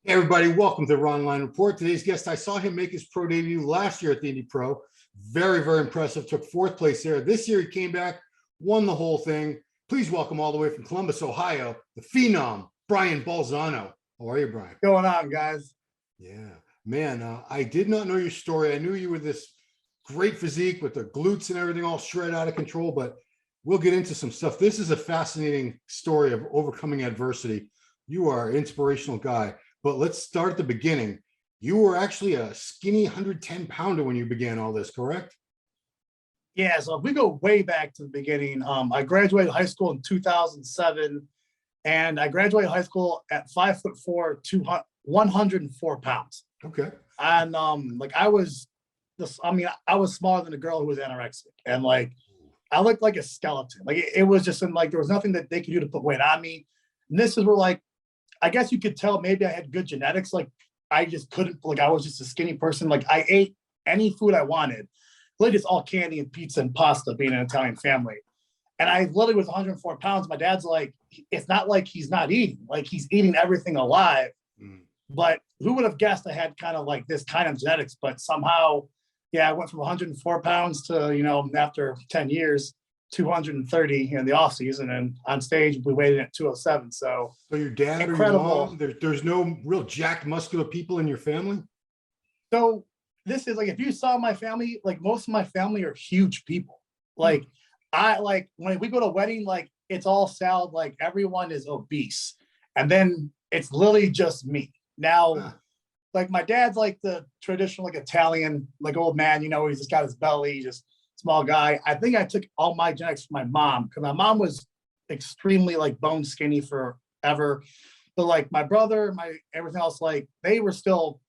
Hey everybody, welcome to the Ronline Report. Today's guest, I saw him make his pro debut last year at the Indy Pro. Very, very impressive. Took fourth place there. This year he came back, won the whole thing. Please welcome all the way from Columbus, Ohio, the phenom, Bryan Balzano. How are you, Bryan? What's going on, guys? Yeah, man, I did not know your story. I knew you were this great physique with the glutes and everything all shred out of control, but we'll get into some stuff. This is a fascinating story of overcoming adversity. You are an inspirational guy. But let's start at the beginning. You were actually a skinny 110 pounder when you began all this, correct? Yeah, so if we go way back to the beginning, I graduated high school in 2007, and I graduated high school at 5'4", 104 pounds. Okay. And I was smaller than a girl who was anorexic, and I looked like a skeleton. It was just there was nothing that they could do to put weight on me. And this is where I guess you could tell maybe I had good genetics. I just couldn't, I was just a skinny person. I ate any food I wanted. Really just all candy and pizza and pasta being an Italian family. And I literally was 104 pounds. My dad's it's not like he's not eating. He's eating everything alive. Mm. But who would have guessed I had kind of this kind of genetics? But somehow, yeah, I went from 104 pounds to, after 10 years, 230 in the off season, and on stage we weighed in at 207. So your dad, incredible. Or your mom, there's no real jacked muscular people in your family. So this is if you saw my family, most of my family are huge people. When we go to a wedding, it's all salad, everyone is obese, and then it's literally just me. Now, my dad's the traditional Italian old man, he's just got his belly, just small guy. I think I took all my genetics from my mom, because my mom was extremely bone skinny forever. But my brother, everything else, they were still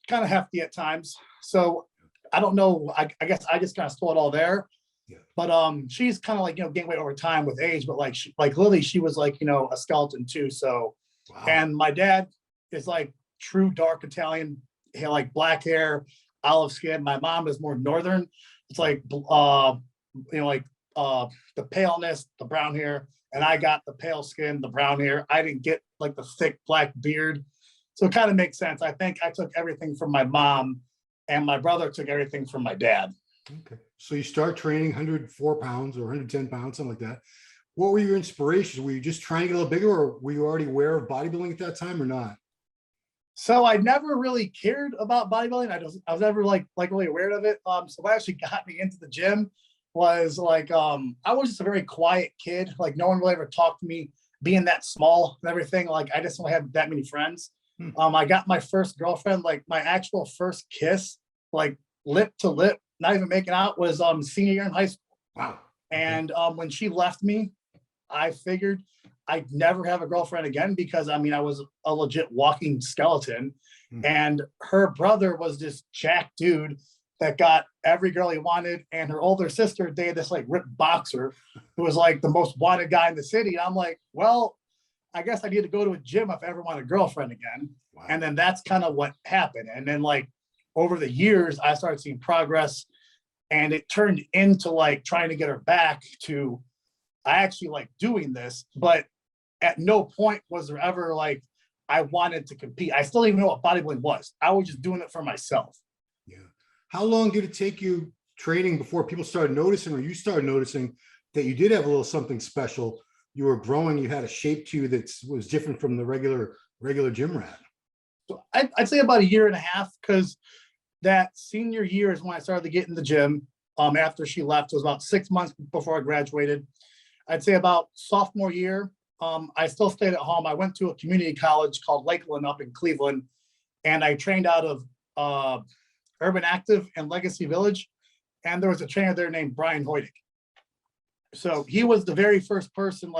kind of hefty at times. So I don't know. I guess I just kind of stole it all there. Yeah. But she's kind of gained weight over time with age. But Lily, she was a skeleton too. So, wow. And my dad is true dark Italian. He had black hair, olive skin. My mom is more northern. It's the paleness, the brown hair, and I got the pale skin, the brown hair. I didn't get the thick black beard. So it kind of makes sense. I think I took everything from my mom, and my brother took everything from my dad. Okay. So you start training 104 pounds or 110 pounds, something like that. What were your inspirations? Were you just trying to get a little bigger, or were you already aware of bodybuilding at that time or not? So I never really cared about bodybuilding. I was never really aware of it. So what actually got me into the gym was I was just a very quiet kid. No one really ever talked to me, being that small and everything. I just don't have that many friends. I got my first girlfriend, my actual first kiss, lip to lip, not even making out, was senior year in high school. Wow. And when she left me, I figured I'd never have a girlfriend again, because I was a legit walking skeleton. And her brother was this jack dude that got every girl he wanted. And her older sister dated this ripped boxer who was the most wanted guy in the city. And I'm well, I guess I need to go to a gym if I ever want a girlfriend again. Wow. And then that's kind of what happened. And then over the years, I started seeing progress, and it turned into trying to get her back to, I actually doing this, but at no point was there ever I wanted to compete. I still didn't even know what bodybuilding was. I was just doing it for myself. Yeah. How long did it take you training before people started noticing, or you started noticing that you did have a little something special? You were growing, you had a shape to you that was different from the regular gym rat. So I'd say about a year and a half, because that senior year is when I started to get in the gym. After she left, it was about 6 months before I graduated. I'd say about sophomore year, I still stayed at home. I went to a community college called Lakeland up in Cleveland, and I trained out of Urban Active and Legacy Village. And there was a trainer there named Bryan. So he was the very first person,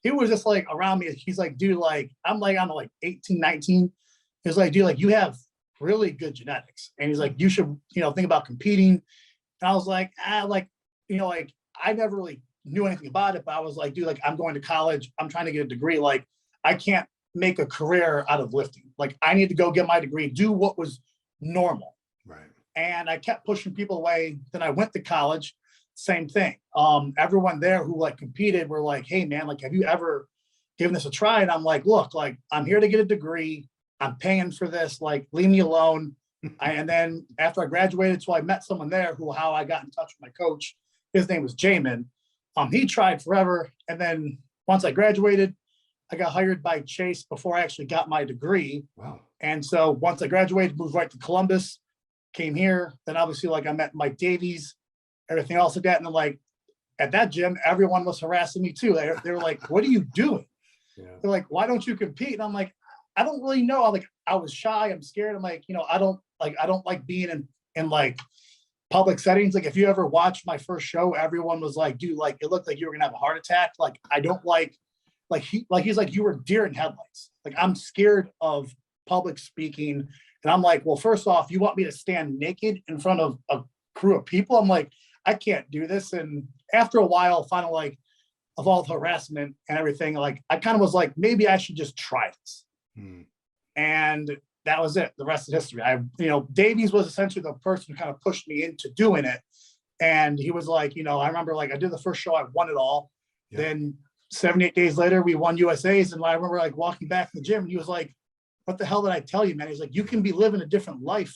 he was just around me. He's dude, I'm I'm 18, 19. He's dude, you have really good genetics. And he's you should, think about competing. And I was I never really knew anything about it, but I was dude, I'm going to college. I'm trying to get a degree. I can't make a career out of lifting. I need to go get my degree, do what was normal. Right. And I kept pushing people away. Then I went to college. Same thing. Everyone there who competed were hey man, have you ever given this a try? And I'm look, I'm here to get a degree. I'm paying for this, like, leave me alone. And then after I graduated, so I met someone there how I got in touch with my coach. His name was Jamin. He tried forever. And then once I graduated, I got hired by Chase before I actually got my degree. Wow. And so once I graduated, moved right to Columbus, came here. Then obviously, like, I met Mike Davies, everything else like that. And then, like, at that gym, everyone was harassing me too. They were like, what are you doing? Yeah. They're like, why don't you compete? And I'm like, I don't really know. I was shy. I'm scared. I'm like, I don't like being in like public settings. Like, if you ever watched my first show, everyone was like, dude, like, it looked like you were gonna have a heart attack. Like, I don't he's like, you were deer in headlights. Like, I'm scared of public speaking. And I'm like, well, first off, you want me to stand naked in front of a crew of people? I'm like, I can't do this. And after a while, finally, like, of all the harassment and everything, like, I kind of was like, maybe I should just try this. And that was it. The rest is history. Davies was essentially the person who kind of pushed me into doing it. And he was like, I remember, like, I did the first show, I won it all. Yeah. Then 78 days later, we won USA's. And I remember, like, walking back to the gym, and he was like, what the hell did I tell you, man? He's like, you can be living a different life.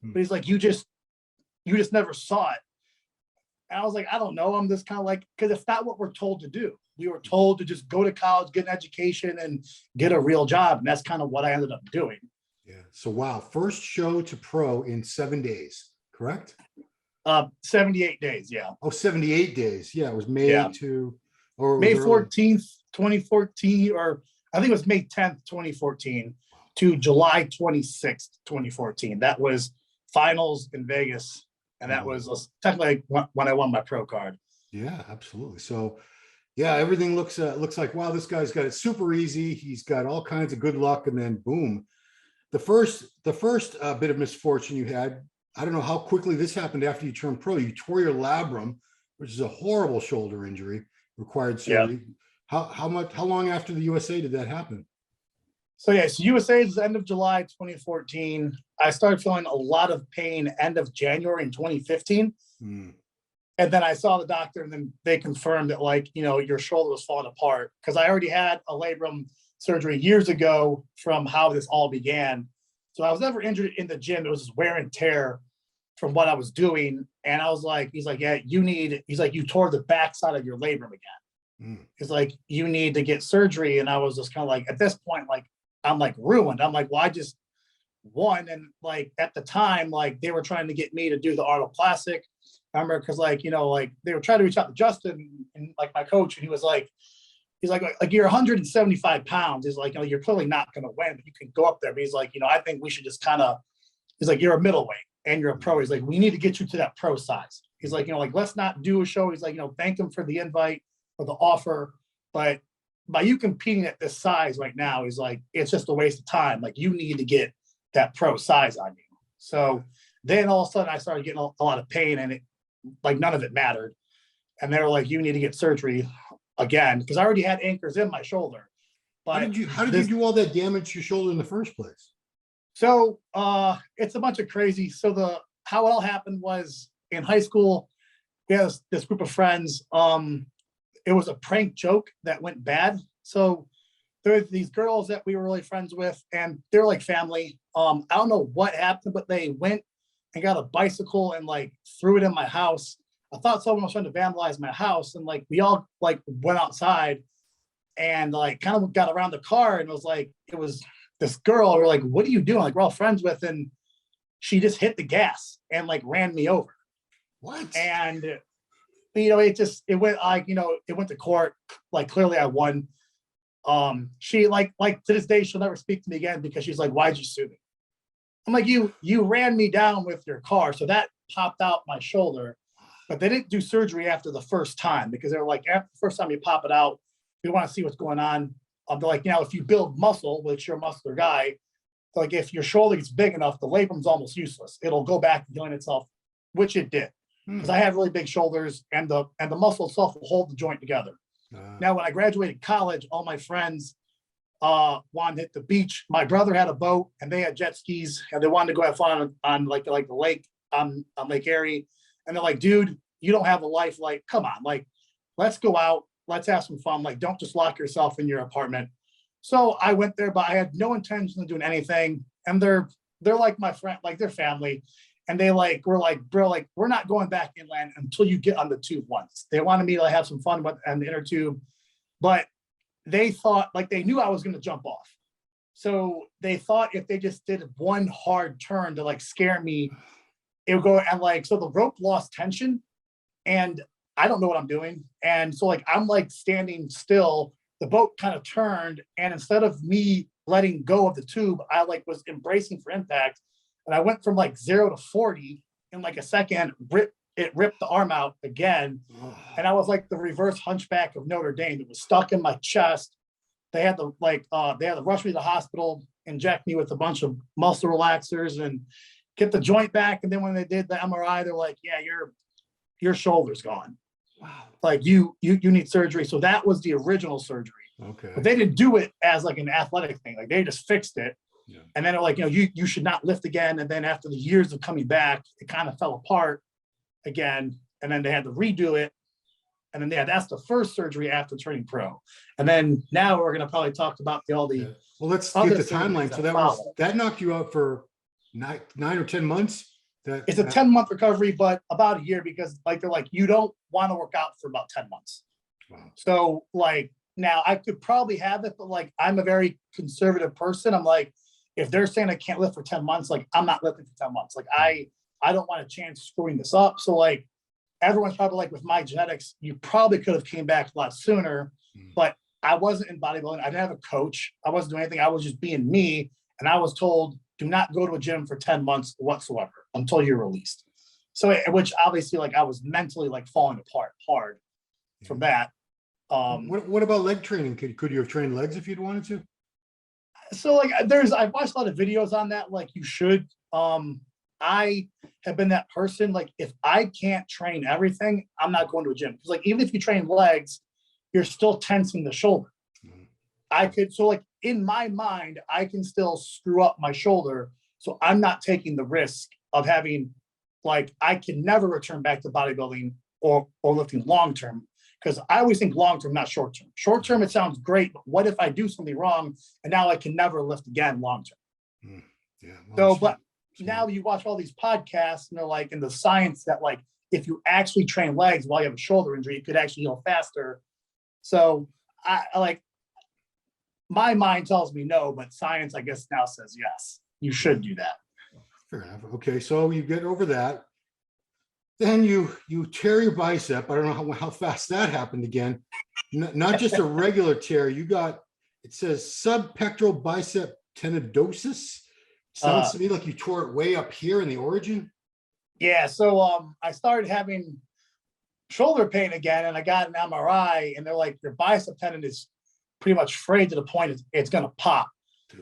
But he's like, you just never saw it. And I was like, I don't know. I'm just kind of like, because it's not what we're told to do. We were told to just go to college, get an education, and get a real job. And that's kind of what I ended up doing. Yeah. So, wow. First show to pro in 7 days, correct? 78 days. Yeah. Oh, 78 days. Yeah. It was May or May 14th, 2014, or I think it was May 10th, 2014 to July 26th, 2014. That was finals in Vegas. And that was technically when I won my pro card. Yeah, absolutely. So, yeah, everything looks like, wow, this guy's got it super easy. He's got all kinds of good luck, and then boom, the first bit of misfortune you had. I don't know how quickly this happened after you turned pro. You tore your labrum, which is a horrible shoulder injury, required surgery. Yeah. How long after the USA did that happen? So USA is the end of July 2014. I started feeling a lot of pain end of January in 2015. And then I saw the doctor, and then they confirmed that, like, your shoulder was falling apart, because I already had a labrum surgery years ago from how this all began. So I was never injured in the gym. It was just wear and tear from what I was doing. And I was like, he's like, yeah, you tore the backside of your labrum again. He's like, you need to get surgery. And I was just kind of like, at this point, like, I'm like ruined. I'm like, well, I just won. And like, at the time, like, they were trying to get me to do the Arnold Classic. I remember, because like, they were trying to reach out to Justin and like my coach, and he's like, you're 175 pounds. He's like, you're clearly not going to win, but you can go up there. But he's like, I think we should just he's like, you're a middleweight and you're a pro. He's like, we need to get you to that pro size. He's like, like, let's not do a show. He's like, thank him for the invite or the offer, but by you competing at this size right now, he's like, it's just a waste of time. Like, you need to get that pro size on you. So then all of a sudden I started getting a lot of pain, and it, like, none of it mattered. And they were like, you need to get surgery again, because I already had anchors in my shoulder. But how did you do all that damage to your shoulder in the first place? So it's a bunch of crazy. So how it all happened was, in high school, we had this group of friends. It was a prank joke that went bad. So there were these girls that we were really friends with, and they're like family. I don't know what happened, but they went and got a bicycle and like threw it in my house. I thought someone was trying to vandalize my house, and like we all like went outside and like kind of got around the car, and it was this girl. We're like, what are you doing? Like, we're all friends with, and she just hit the gas and like ran me over. What? And it went like, it went to court. Like, clearly I won. She like to this day, she'll never speak to me again, because she's like, why'd you sue me? I'm like, you ran me down with your car. So that popped out my shoulder, but they didn't do surgery after the first time, because they're like, after the first time you pop it out, we want to see what's going on. They're like, if you build muscle, which you're a muscular guy, like, if your shoulder gets big enough, the labrum's almost useless. It'll go back to healing itself, which it did. Because I have really big shoulders, and the muscle itself will hold the joint together. Now, when I graduated college, all my friends wanted to hit the beach. My brother had a boat, and they had jet skis, and they wanted to go have fun on like the lake on Lake Erie. And they're like, dude, you don't have a life. Like, come on, like, let's go out, let's have some fun. Like, don't just lock yourself in your apartment. So I went there, but I had no intention of doing anything. And they're like my friend, like their family. And they like, were like, bro, like, we're not going back inland until you get on the tube once. They wanted me to like, have some fun with on the inner tube, but they thought like they knew I was going to jump off. So they thought if they just did one hard turn to like scare me, it would go, and like, so the rope lost tension and I don't know what I'm doing. And so like, I'm like standing still, the boat kind of turned, and instead of me letting go of the tube, I like was embracing for impact. And I went from like 0 to 40 in like a second, it ripped the arm out again. And I was like the reverse hunchback of Notre Dame. It was stuck in my chest. They had to rush me to the hospital, inject me with a bunch of muscle relaxers and get the joint back. And then when they did the MRI, they're like, yeah, your shoulder's gone. Wow. Like you need surgery. So that was the original surgery. Okay. But they didn't do it as like an athletic thing. Like they just fixed it. Yeah. And then they're like, you should not lift again. And then after the years of coming back, it kind of fell apart again. And then they had to redo it. And then that's the first surgery after turning pro. And then now we're going to probably talk about all the. Yeah. Well, let's get the timeline. So that knocked you out for nine or 10 months. It's a 10-month recovery, but about a year, because like they're like, you don't want to work out for about 10 months. Wow. So like now I could probably have it, but like I'm a very conservative person. I'm like, if they're saying I can't lift for 10 months, like I'm not lifting for 10 months. Like I don't want a chance screwing this up. So like everyone's probably like, with my genetics, you probably could have came back a lot sooner, but I wasn't in bodybuilding. I didn't have a coach. I wasn't doing anything. I was just being me. And I was told, do not go to a gym for 10 months whatsoever until you're released. So, which obviously like I was mentally like falling apart hard from that. What about leg training? Could you have trained legs if you'd wanted to? So like I've watched a lot of videos on that. Like you should. I have been that person. Like if I can't train everything, I'm not going to a gym. Because like even if you train legs, you're still tensing the shoulder. So like in my mind, I can still screw up my shoulder. So I'm not taking the risk of having, like, I can never return back to bodybuilding or lifting long-term, because I always think long-term, not short-term. Short-term, it sounds great, but what if I do something wrong and now I can never lift again long-term? Yeah. Well, but now you watch all these podcasts and they're like in the science that like, if you actually train legs while you have a shoulder injury, you could actually heal faster. So I like, my mind tells me no, but science, I guess, now says yes, you should do that. Fair enough. Okay, so you get over that. Then you tear your bicep. I don't know how fast that happened again. Not just a regular tear. You got, it says subpectoral bicep tenodosis. Sounds to me like you tore it way up here in the origin. Yeah, so I started having shoulder pain again, and I got an MRI, and they're like, your bicep tendon is pretty much frayed to the point it's going to pop.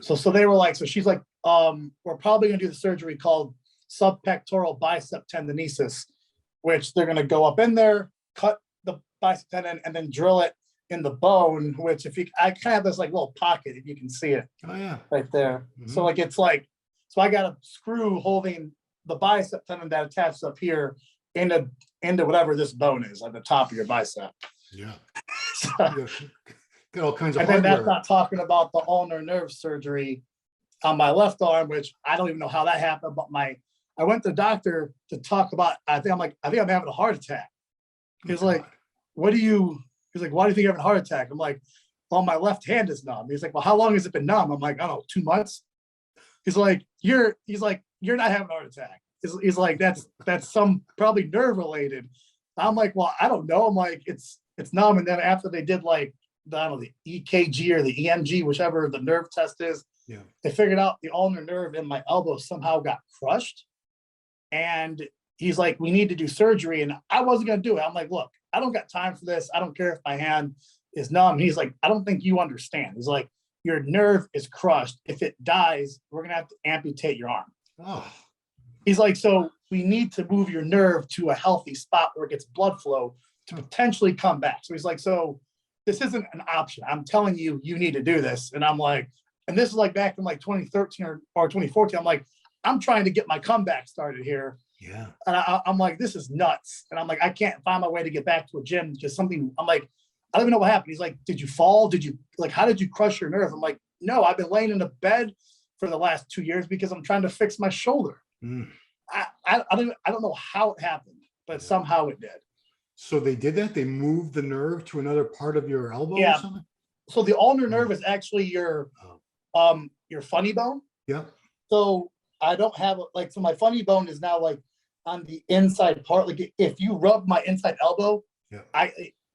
So they were like, so she's like, we're probably going to do the surgery called subpectoral bicep tendinosis, which they're going to go up in there, cut the bicep tendon, and then drill it in the bone, which I kind of have this like little pocket, if you can see it. Oh yeah. Right there. So like, it's like, so I got a screw holding the bicep tendon that attaches up here into whatever this bone is at the top of your bicep. Yeah. So, got all kinds of and then hardware. that's not talking about the ulnar nerve surgery on my left arm, which I don't even know how that happened. But I went to the doctor to talk about. I think I'm having a heart attack. He's like, why do you think you're having a heart attack? I'm like, well, my left hand is numb. He's like, well, how long has it been numb? I'm like, I don't know, 2 months. He's like, you're not having a heart attack. He's like, that's some probably nerve related. I'm like, well, I don't know. I'm like, it's numb. And then after they did like, I don't know, the EKG or the EMG, whichever the nerve test is, they figured out the ulnar nerve in my elbow somehow got crushed. And he's like, we need to do surgery. And I wasn't going to do it. I'm like, look, I don't got time for this. I don't care if my hand is numb. And he's like, I don't think you understand. He's like, your nerve is crushed. If it dies, we're going to have to amputate your arm. Oh. He's like, so we need to move your nerve to a healthy spot where it gets blood flow to potentially come back. So he's like, so this isn't an option. I'm telling you, you need to do this. And I'm like, and this is like back in like 2013 or 2014. I'm like, I'm trying to get my comeback started here. Yeah. And I'm like, this is nuts. And I'm like, I can't find my way to get back to a gym because I'm like, I don't even know what happened. He's like, did you fall? Did you like, how did you crush your nerve? I'm like, no, I've been laying in a bed for the last 2 years because I'm trying to fix my shoulder. I don't know how it happened, but somehow it did. So they did that? They moved the nerve to another part of your elbow or something? So the ulnar nerve is actually your funny bone. Yeah. So I don't have like, so my funny bone is now like on the inside part. Like if you rub my inside elbow,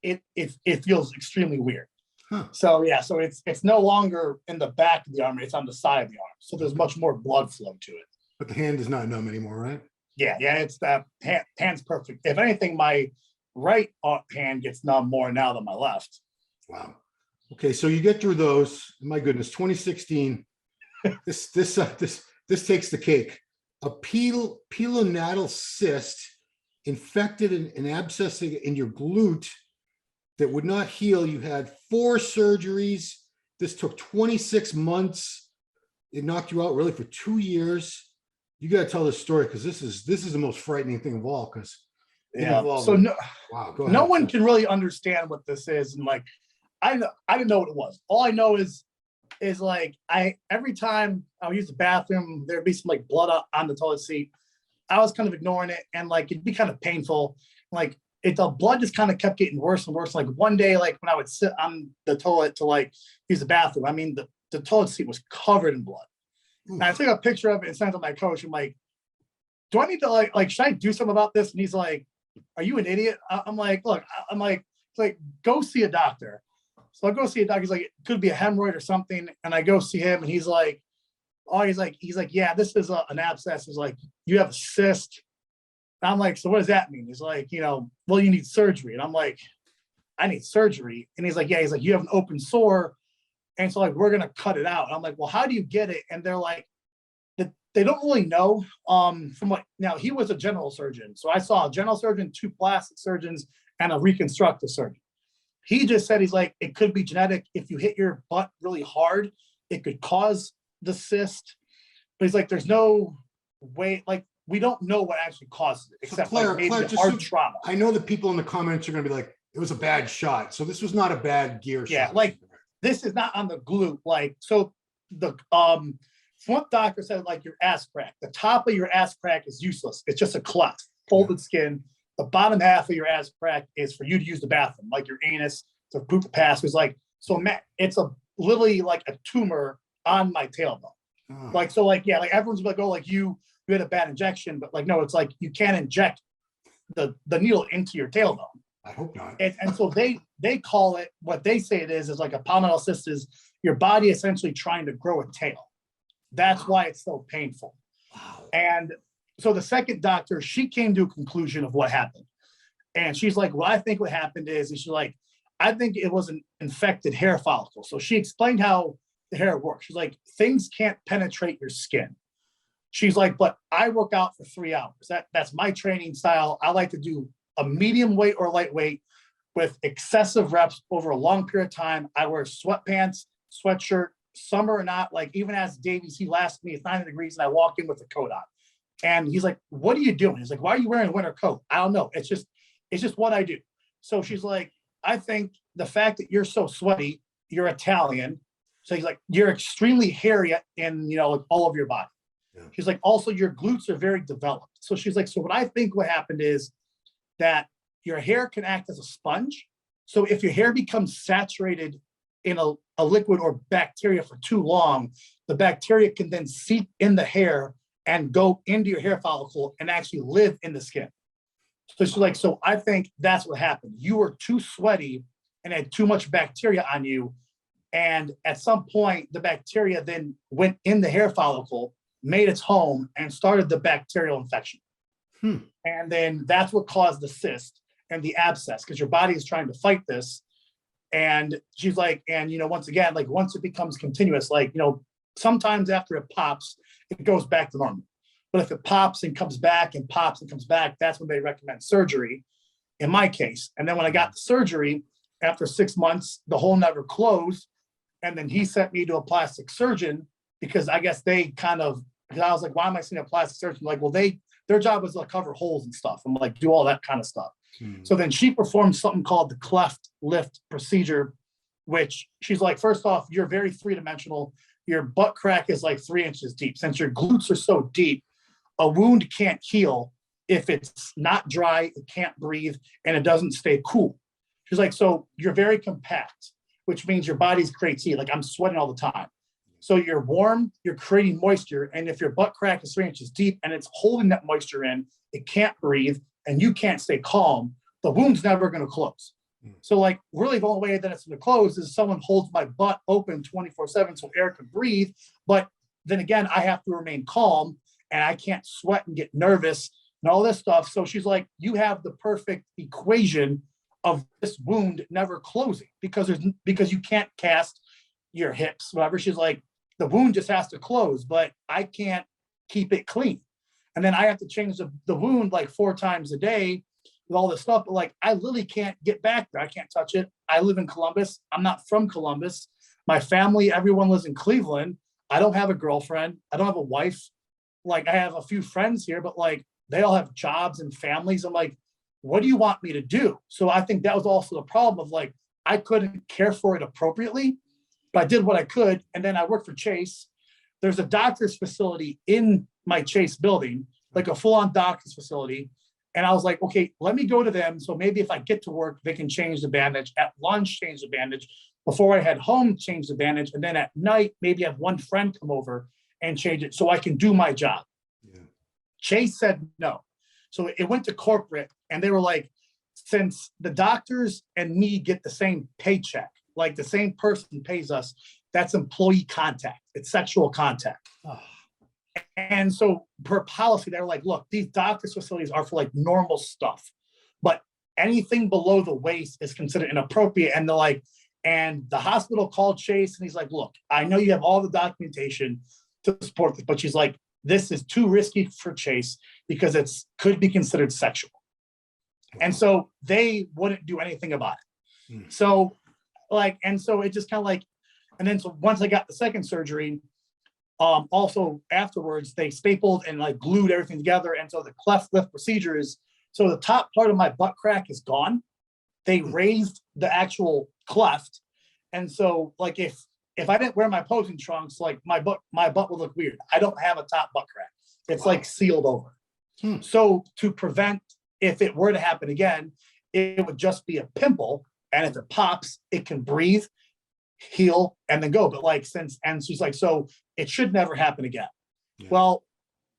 it feels extremely weird. Huh. So yeah, so it's no longer in the back of the arm, it's on the side of the arm. So there's much more blood flow to it. But the hand is not numb anymore, right? Yeah, it's that hand's perfect. If anything, my right hand gets numb more now than my left. Wow. Okay, so you get through those. My goodness, 2016. This takes the cake. A pilonatal cyst infected an abscess in your glute that would not heal. You had 4 surgeries. This took 26 months. It knocked you out really for 2 years. You got to tell this story because this is the most frightening thing of all. Because so no one can really understand what this is, and like I didn't know what it was. All I know is like every time I would use the bathroom, there'd be some like blood on the toilet seat. I was kind of ignoring it, and like it'd be kind of painful. Like the blood just kind of kept getting worse and worse. Like one day, like when I would sit on the toilet to like use the bathroom, I mean the toilet seat was covered in blood. And I took a picture of it and sent it to my coach. I'm like, do I need to like should I do something about this? And he's like, are you an idiot? I'm like, look, I'm like go see a doctor. So I go see a doctor. He's like, it could be a hemorrhoid or something. And I go see him, and he's like, yeah, this is an abscess. He's like, you have a cyst. And I'm like, so what does that mean? He's like, well, you need surgery. And I'm like, I need surgery. And he's like, yeah. He's like, you have an open sore. And so like, we're going to cut it out. And I'm like, well, how do you get it? And they're like, they don't really know. Now he was a general surgeon. So I saw a general surgeon, 2 plastic surgeons, and a reconstructive surgeon. He just said, he's like, it could be genetic. If you hit your butt really hard, it could cause the cyst. But he's like, there's no way, like, we don't know what actually causes it, except Claire, like maybe hard trauma. I know that people in the comments are going to be like, it was a bad shot. So this was not a bad gear shot. Yeah, like this is not on the glute. Like, so the one doctor said like your ass crack. The top of your ass crack is useless. It's just a cleft, folded skin. The bottom half of your ass crack is for you to use the bathroom, like your anus to poop pass. Was like, so Matt, it's literally like a tumor on my tailbone. Oh. Like, so like, yeah, like everyone's like, oh, like you had a bad injection, but like, no, it's like, you can't inject the needle into your tailbone. I hope not. And so they call it, what they say it is like a pilonatal cyst is your body essentially trying to grow a tail. That's why it's so painful. Wow. And so the second doctor, she came to a conclusion of what happened. And she's like, what I think what happened is she's like, I think it was an infected hair follicle. So she explained how the hair works. She's like, things can't penetrate your skin. She's like, but I work out for 3 hours. That's my training style. I like to do a medium weight or lightweight with excessive reps over a long period of time. I wear sweatpants, sweatshirt, summer or not. Like even as Davies, he laughed at me, it's 90 degrees, and I walk in with a coat on. And he's like, what are you doing? He's like, why are you wearing a winter coat? I don't know. It's just what I do. So she's like, I think the fact that you're so sweaty, you're Italian. So he's like, you're extremely hairy in, like all of your body. Yeah. She's like, also your glutes are very developed. So she's like, so what I think what happened is that your hair can act as a sponge. So if your hair becomes saturated in a liquid or bacteria for too long, the bacteria can then seep in the hair and go into your hair follicle and actually live in the skin. So she's like, so I think that's what happened. You were too sweaty and had too much bacteria on you. And at some point, the bacteria then went in the hair follicle, made its home, and started the bacterial infection. And then that's what caused the cyst and the abscess, because your body is trying to fight this. And she's like, and, once again, like once it becomes continuous, like, sometimes after it pops, it goes back to normal. But if it pops and comes back and pops and comes back, that's when they recommend surgery in my case. And then when I got the surgery, after 6 months, the hole never closed. And then he sent me to a plastic surgeon because I guess they because I was like, why am I seeing a plastic surgeon? Like, well, their job was to cover holes and stuff. I'm like, do all that kind of stuff. So then she performed something called the cleft lift procedure, which she's like, first off, you're very three-dimensional. Your butt crack is like 3 inches deep. Since your glutes are so deep, a wound can't heal if it's not dry, it can't breathe, and it doesn't stay cool. She's like, so you're very compact, which means your body's creates heat. Like I'm sweating all the time. So you're warm, you're creating moisture. And if your butt crack is 3 inches deep and it's holding that moisture in, it can't breathe and you can't stay calm, the wound's never going to close. So like really the only way that it's going to close is someone holds my butt open 24/7 so air can breathe. But then again, I have to remain calm and I can't sweat and get nervous and all this stuff. So she's like, you have the perfect equation of this wound never closing because you can't cast your hips, whatever. She's like, the wound just has to close, but I can't keep it clean. And then I have to change the wound like 4 times a day with all this stuff. But like, I literally can't get back there. I can't touch it. I live in Columbus. I'm not from Columbus. My family, everyone lives in Cleveland. I don't have a girlfriend. I don't have a wife. Like I have a few friends here, but like they all have jobs and families. I'm like, what do you want me to do? So I think that was also the problem of like, I couldn't care for it appropriately, but I did what I could. And then I worked for Chase. There's a doctor's facility in my Chase building, like a full-on doctor's facility. And I was like, okay, let me go to them. So maybe if I get to work, they can change the bandage. At lunch, change the bandage. Before I head home, change the bandage. And then at night, maybe have one friend come over and change it so I can do my job. Yeah. Chase said no. So it went to corporate and they were like, since the doctors and me get the same paycheck, like the same person pays us, that's employee contact. It's sexual contact. Oh. And so per policy, they're like, look, these doctors' facilities are for like normal stuff, but anything below the waist is considered inappropriate. And they're like, and the hospital called Chase and he's like, look, I know you have all the documentation to support this, but she's like, this is too risky for Chase because it's could be considered sexual. And so they wouldn't do anything about it. So like, and so it just kind of like, and then so once I got the second surgery, also afterwards they stapled and like glued everything together. And so the cleft lift procedure is, so the top part of my butt crack is gone. They raised the actual cleft. And so like, if I didn't wear my posing trunks, like my butt would look weird. I don't have a top butt crack. It's like sealed over. So to prevent, if it were to happen again, it would just be a pimple. And if it pops, it can breathe, heal, and then go. But like and she's like, so it should never happen again. Yeah. Well,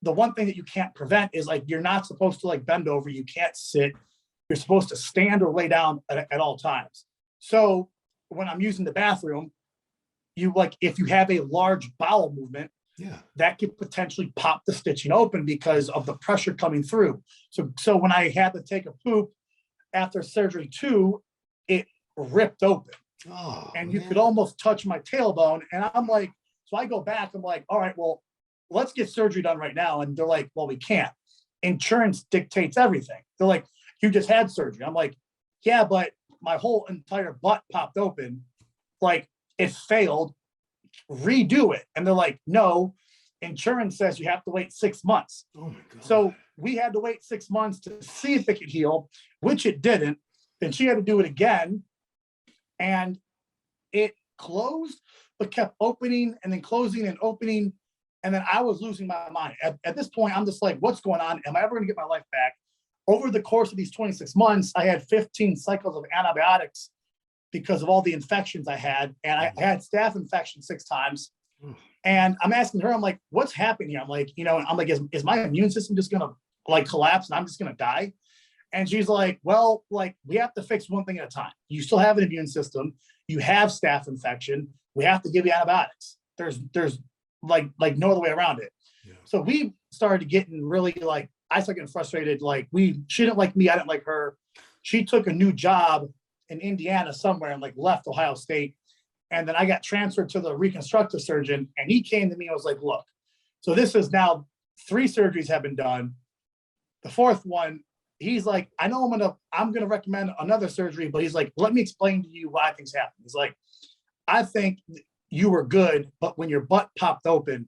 the one thing that you can't prevent is like, you're not supposed to like bend over. You can't sit. You're supposed to stand or lay down at all times. So when I'm using the bathroom, you like, if you have a large bowel movement, that could potentially pop the stitching open because of the pressure coming through. So when I had to take a poop after surgery 2, it ripped open. Oh, and you could almost touch my tailbone. And I'm like, so I go back, I'm like, all right, well, let's get surgery done right now. And they're like, well, we can't. Insurance dictates everything. They're like, you just had surgery. I'm like, yeah, but my whole entire butt popped open. Like it failed. Redo it. And they're like, no, insurance says you have to wait 6 months. Oh my God. So we had to wait 6 months to see if it could heal, which it didn't. Then she had to do it again. And it closed, but kept opening and then closing and opening. And then I was losing my mind. At this point, I'm just like, what's going on? Am I ever going to get my life back? Over the course of these 26 months, I had 15 cycles of antibiotics because of all the infections I had. And I had staph infection 6 times. And I'm asking her, I'm like, what's happening here? I'm like, I'm like, is my immune system just going to like collapse and I'm just going to die? And she's like, well, like we have to fix one thing at a time. You still have an immune system. You have staph infection. We have to give you antibiotics. There's like no other way around it. Yeah. So we started getting really like, I started getting frustrated. Like she didn't like me. I didn't like her. She took a new job in Indiana somewhere and like left Ohio State. And then I got transferred to the reconstructive surgeon and he came to me and was like, look, so this is now 3 surgeries have been done. The 4th one, he's like, I know I'm gonna recommend another surgery, but he's like, let me explain to you why things happen. He's like, I think you were good, but when your butt popped open,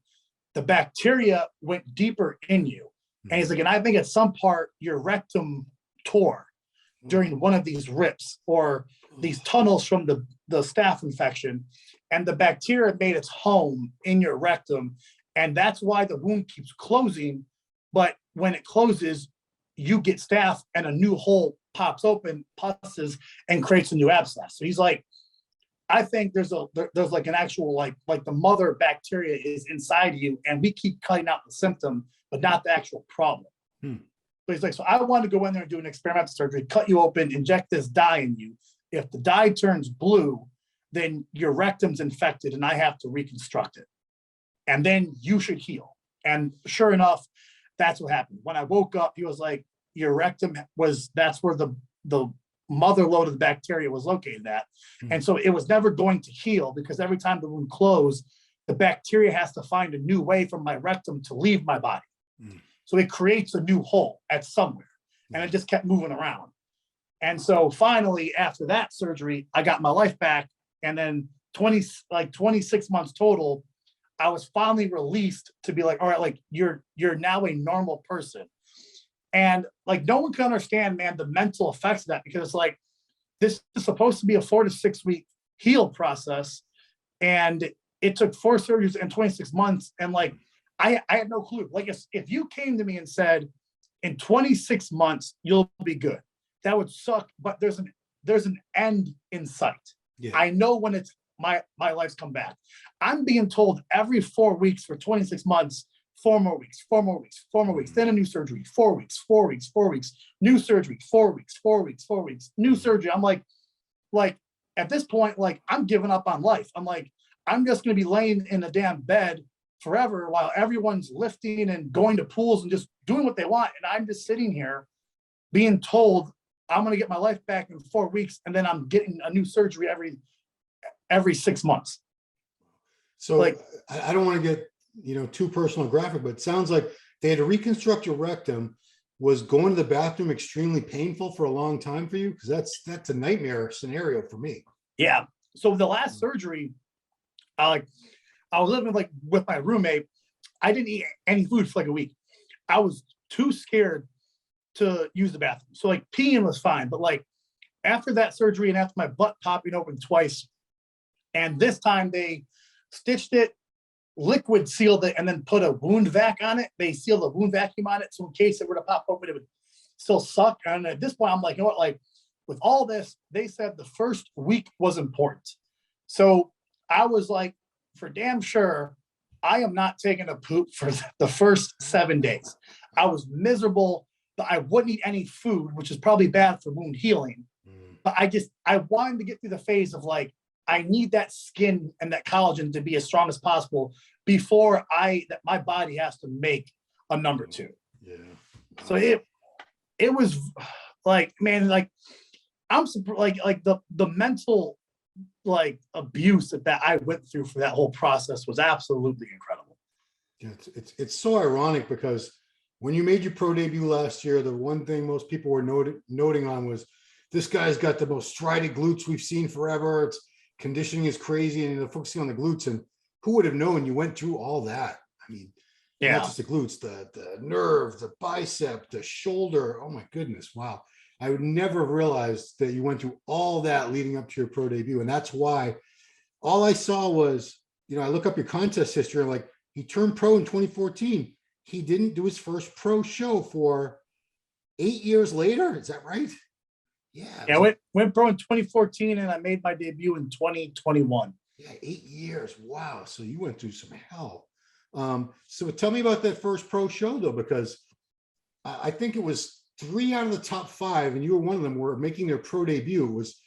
the bacteria went deeper in you. And he's like, and I think at some part your rectum tore. during one of these rips or these tunnels from the staph infection, and the bacteria made its home in your rectum, and that's why the wound keeps closing. But when it closes, you get staph and a new hole pops open, pusses, and creates a new abscess. So he's like, I think there's like an actual like the mother bacteria is inside you, and we keep cutting out the symptom, but not the actual problem. So he's like, so I want to go in there and do an experimental surgery, cut you open, inject this dye in you. If the dye turns blue, then your rectum's infected and I have to reconstruct it. And then you should heal. And sure enough, that's what happened. When I woke up, he was like, your rectum that's where the mother load of the bacteria was located at. And so it was never going to heal, because every time the wound closed, the bacteria has to find a new way from my rectum to leave my body. So it creates a new hole at somewhere, and it just kept moving around. And so finally, after that surgery, I got my life back. And then 26 months total, I was finally released to be like, all right, like you're now a normal person. And like, no one can understand, man, the mental effects of that, because it's like, this is supposed to be a 4 to 6 week heal process. And it took 4 surgeries and 26 months. And like, I had no clue. Like if you came to me and said, in 26 months, you'll be good, that would suck. But there's an end in sight. Yeah. I know when it's my life's come back. I'm being told every 4 weeks for 26 months, 4 more weeks, 4 more weeks, 4 more weeks, then a new surgery, 4 weeks, 4 weeks, 4 weeks, new surgery, 4 weeks, 4 weeks, 4 weeks, new surgery. I'm like at this point, like I'm giving up on life. I'm like, I'm just going to be laying in a damn bed forever while everyone's lifting and going to pools and just doing what they want. And I'm just sitting here being told I'm going to get my life back in 4 weeks. And then I'm getting a new surgery every 6 months. So like, I don't want to get, too personal and graphic, but it sounds like they had to reconstruct your rectum. Was going to the bathroom extremely painful for a long time for you? Because that's a nightmare scenario for me. Yeah. So the last surgery, I was living like with my roommate. I didn't eat any food for like a week. I was too scared to use the bathroom. So like peeing was fine, but like after that surgery and after my butt popping open twice, and this time they stitched it, liquid sealed it, and then put a wound vac on it. They sealed a wound vacuum on it, so in case it were to pop open, it would still suck. And at this point, I'm like, you know what? Like with all this, they said the first week was important. So I was like, for damn sure, I am not taking a poop for the first 7 days. I was miserable, but I wouldn't eat any food, which is probably bad for wound healing. But I wanted to get through the phase of like, I need that skin and that collagen to be as strong as possible before that my body has to make a number 2. Yeah. So it was like, man, like I'm like the mental like abuse that I went through for that whole process was absolutely incredible. Yeah, it's so ironic, because when you made your pro debut last year, the one thing most people were noting on was, this guy's got the most strided glutes we've seen forever. It's conditioning is crazy, and they're focusing on the glutes. And who would have known you went through all that? I mean, not just the glutes, the nerve, the bicep, the shoulder. Oh my goodness. Wow. I would never have realized that you went through all that leading up to your pro debut. And that's why all I saw was, I look up your contest history, and like, he turned pro in 2014. He didn't do his first pro show for 8 years later. Is that right? Yeah. I went pro in 2014, and I made my debut in 2021. Yeah, 8 years. Wow. So you went through some hell. So tell me about that first pro show, though, because I think it was 3 out of the top 5, and you were one of them, were making their pro debut. It was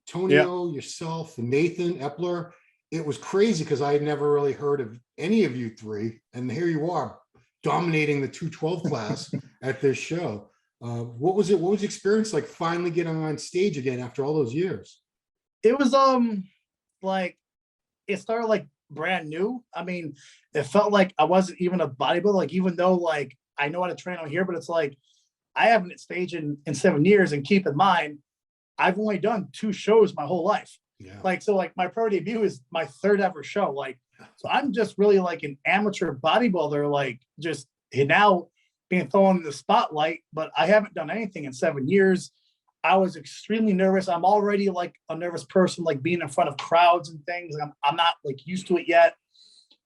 Tonio, yourself, and Nathan Epler. It was crazy because I had never really heard of any of you 3. And here you are dominating the 212 class at this show. What was the experience like finally getting on stage again after all those years? It was like it started like brand new. I mean, it felt like I wasn't even a bodybuilder, like even though like I know how to train out here, but it's like I haven't staged in 7 years, and keep in mind I've only done 2 shows my whole life. Yeah. Like, so like my pro debut is my 3rd ever show. Like, so I'm just really like an amateur bodybuilder, like just now being thrown in the spotlight, but I haven't done anything in 7 years. I was extremely nervous. I'm already like a nervous person, like being in front of crowds and things. I'm not like used to it yet,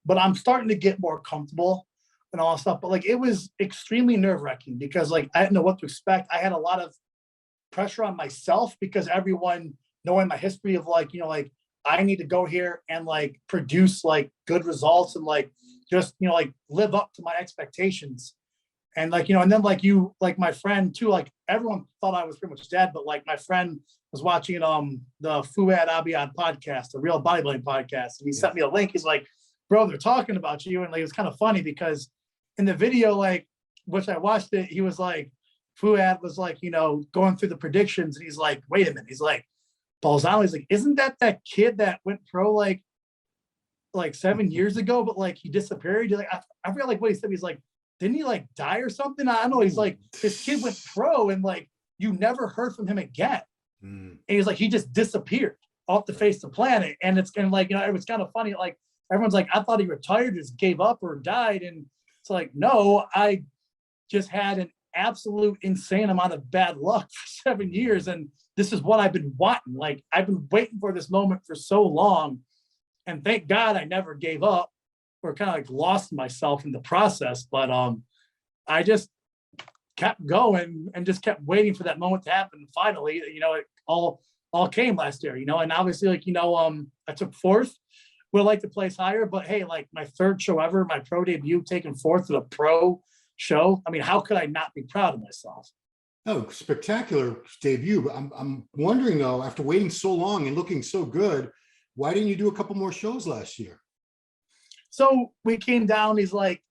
but I'm starting to get more comfortable and all that stuff. But like, it was extremely nerve wracking because like, I didn't know what to expect. I had a lot of pressure on myself because everyone knowing my history of like, like I need to go here and like produce like good results and like, just, like live up to my expectations. And like, and then like like my friend too, like everyone thought I was pretty much dead, but like my friend was watching the Fuad Abiyad podcast, the Real Bodybuilding podcast. And he sent me a link. He's like, bro, they're talking about you. And like, it was kind of funny because in the video, like, which I watched it, he was like, Fuad was like, going through the predictions. And he's like, wait a minute. He's like, Balzano, he's like, isn't that kid that went pro like 7 years ago, but like he disappeared? He's like, I forgot like what he said. He's like, didn't he like die or something? I don't know. He's like, this kid went pro and like you never heard from him again. And he's like, he just disappeared off the face of the planet. And it's kind of like, it was kind of funny. Like everyone's like, I thought he retired, just gave up or died. And it's like, no, I just had an absolute insane amount of bad luck for 7 years. And this is what I've been wanting. Like I've been waiting for this moment for so long. And thank God I never gave up or kind of like lost myself in the process. But I just kept going and just kept waiting for that moment to happen. And finally, it all came last year, and obviously like, I took fourth. Would like to place higher, but hey, like my third show ever, my pro debut, taking fourth at a pro show. I mean, how could I not be proud of myself? Oh, spectacular debut. But I'm wondering though, after waiting so long and looking so good, why didn't you do a couple more shows last year? So we came down, he's like,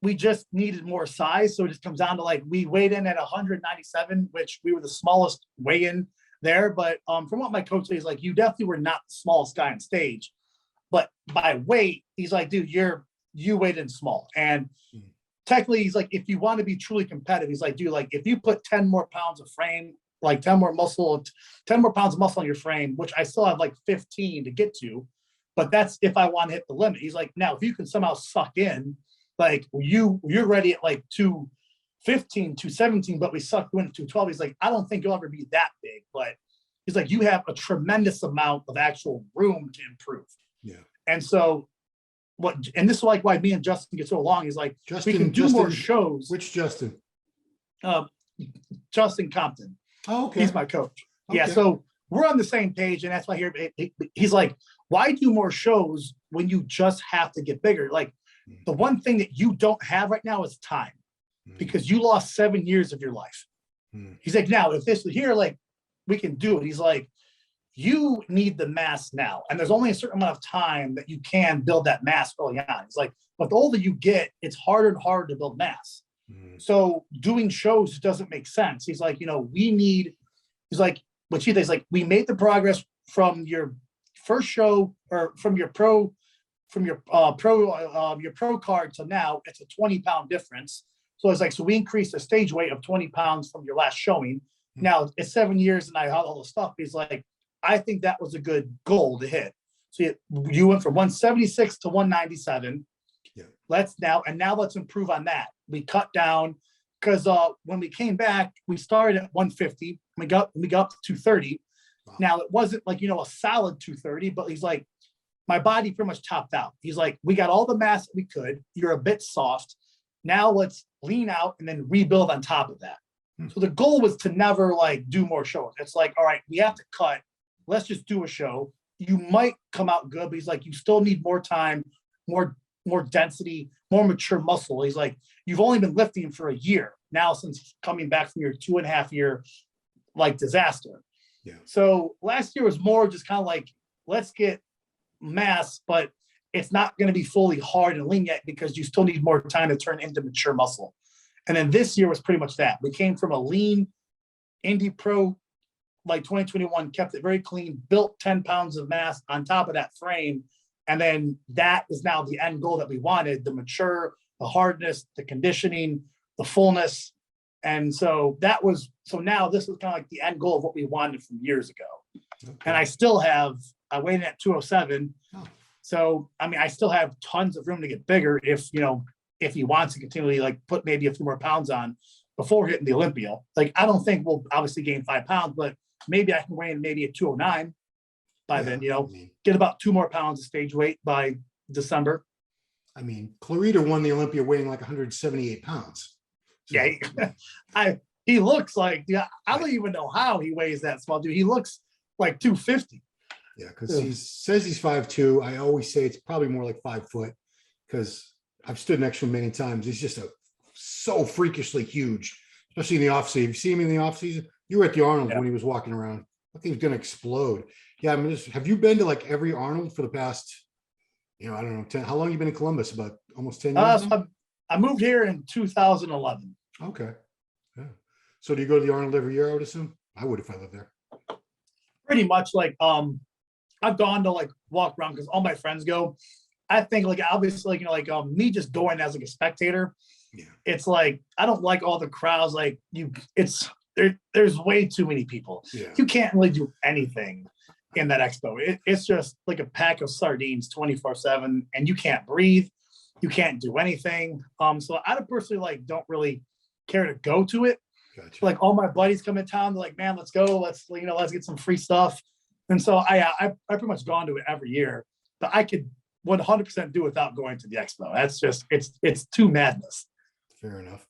we just needed more size. So it just comes down to like, we weighed in at 197, which we were the smallest weigh-in there. But from what my coach says, like, you definitely were not the smallest guy on stage. But by weight, he's like, dude, you weighed in small. And technically, he's like, if you want to be truly competitive, he's like, dude, like if you put 10 more pounds of frame, like 10 more pounds of muscle on your frame, which I still have like 15 to get to, but that's if I want to hit the limit. He's like, now if you can somehow suck in, like you're ready at like 215, 217, but we sucked in at 212. He's like, I don't think you'll ever be that big, but he's like, you have a tremendous amount of actual room to improve. Yeah. And so and this is like why me and Justin get so along. He's like, we can do more shows. Which Justin? Justin Compton. Oh, okay. He's my coach. Okay. Yeah. So we're on the same page. And that's why he's like, why do more shows when you just have to get bigger? Like the one thing that you don't have right now is time because you lost 7 years of your life. He's like, now if this was here, like we can do it. He's like, you need the mass now. And there's only a certain amount of time that you can build that mass early on. It's like, but the older you get, it's harder and harder to build mass. So doing shows doesn't make sense. He's like, he's like, what he thinks, like, we made the progress from your first show or from your pro card to now. It's a 20-pound difference. So it's like, so we increased the stage weight of 20 pounds from your last showing. Now it's 7 years and I had all the stuff. He's like, I think that was a good goal to hit. So you went from 176 to 197. Yeah. Let's improve on that. We cut down because when we came back, we started at 150. We got up to 230. Wow. Now it wasn't like, a solid 230, but he's like, my body pretty much topped out. He's like, we got all the mass that we could. You're a bit soft. Now let's lean out and then rebuild on top of that. So the goal was to never like do more shows. It's like, all right, we have to cut. Let's just do a show. You might come out good, but he's like, you still need more time, more density, more mature muscle. He's like, you've only been lifting for a year now since coming back from your 2.5 year like disaster. Yeah. So last year was more just kind of like, let's get mass, but it's not going to be fully hard and lean yet because you still need more time to turn into mature muscle. And then this year was pretty much that. We came from a lean Indy Pro, like 2021, kept it very clean, built 10 pounds of mass on top of that frame. And then that is now the end goal that we wanted, the mature, the hardness, the conditioning, the fullness. And so now this is kind of like the end goal of what we wanted from years ago. Okay. And I weighed in at 207. Oh. So, I mean, I still have tons of room to get bigger if he wants to continually like put maybe a few more pounds on. before hitting the Olympia. Like, I don't think we'll obviously gain 5 pounds, but maybe I can weigh in maybe at 209 by then, you know, get about 2 more pounds of stage weight by December. I mean, Clarita won the Olympia weighing like 178 pounds. So. Yeah, he looks like, I don't even know how he weighs that small, dude. He looks like 250. Yeah, because he says he's 5'2". I always say it's probably more like 5 foot because I've stood next to him many times. He's just so freakishly huge, especially in the off season. If you see him in the off season, you were at the Arnold when he was walking around. I think he's going to explode. Yeah, I mean, have you been to like every Arnold for the past, I don't know, 10? How long have you been in Columbus? About almost 10 years. I moved here in 2011. Okay. Yeah. So do you go to the Arnold every year? I would assume. I would if I lived there. Pretty much, like, I've gone to like walk around because all my friends go. I think like obviously, me just going as like a spectator. Yeah. It's like I don't like all the crowds. Like there's way too many people. Yeah. You can't really do anything in that expo. It's just like a pack of sardines 24/7, and you can't breathe. You can't do anything. So I personally like don't really care to go to it. Gotcha. Like all my buddies come in town, they're like, man, let's go. Let's get some free stuff. And so I pretty much gone to it every year, but I could 100% do without going to the expo. That's just, it's too madness. Fair enough.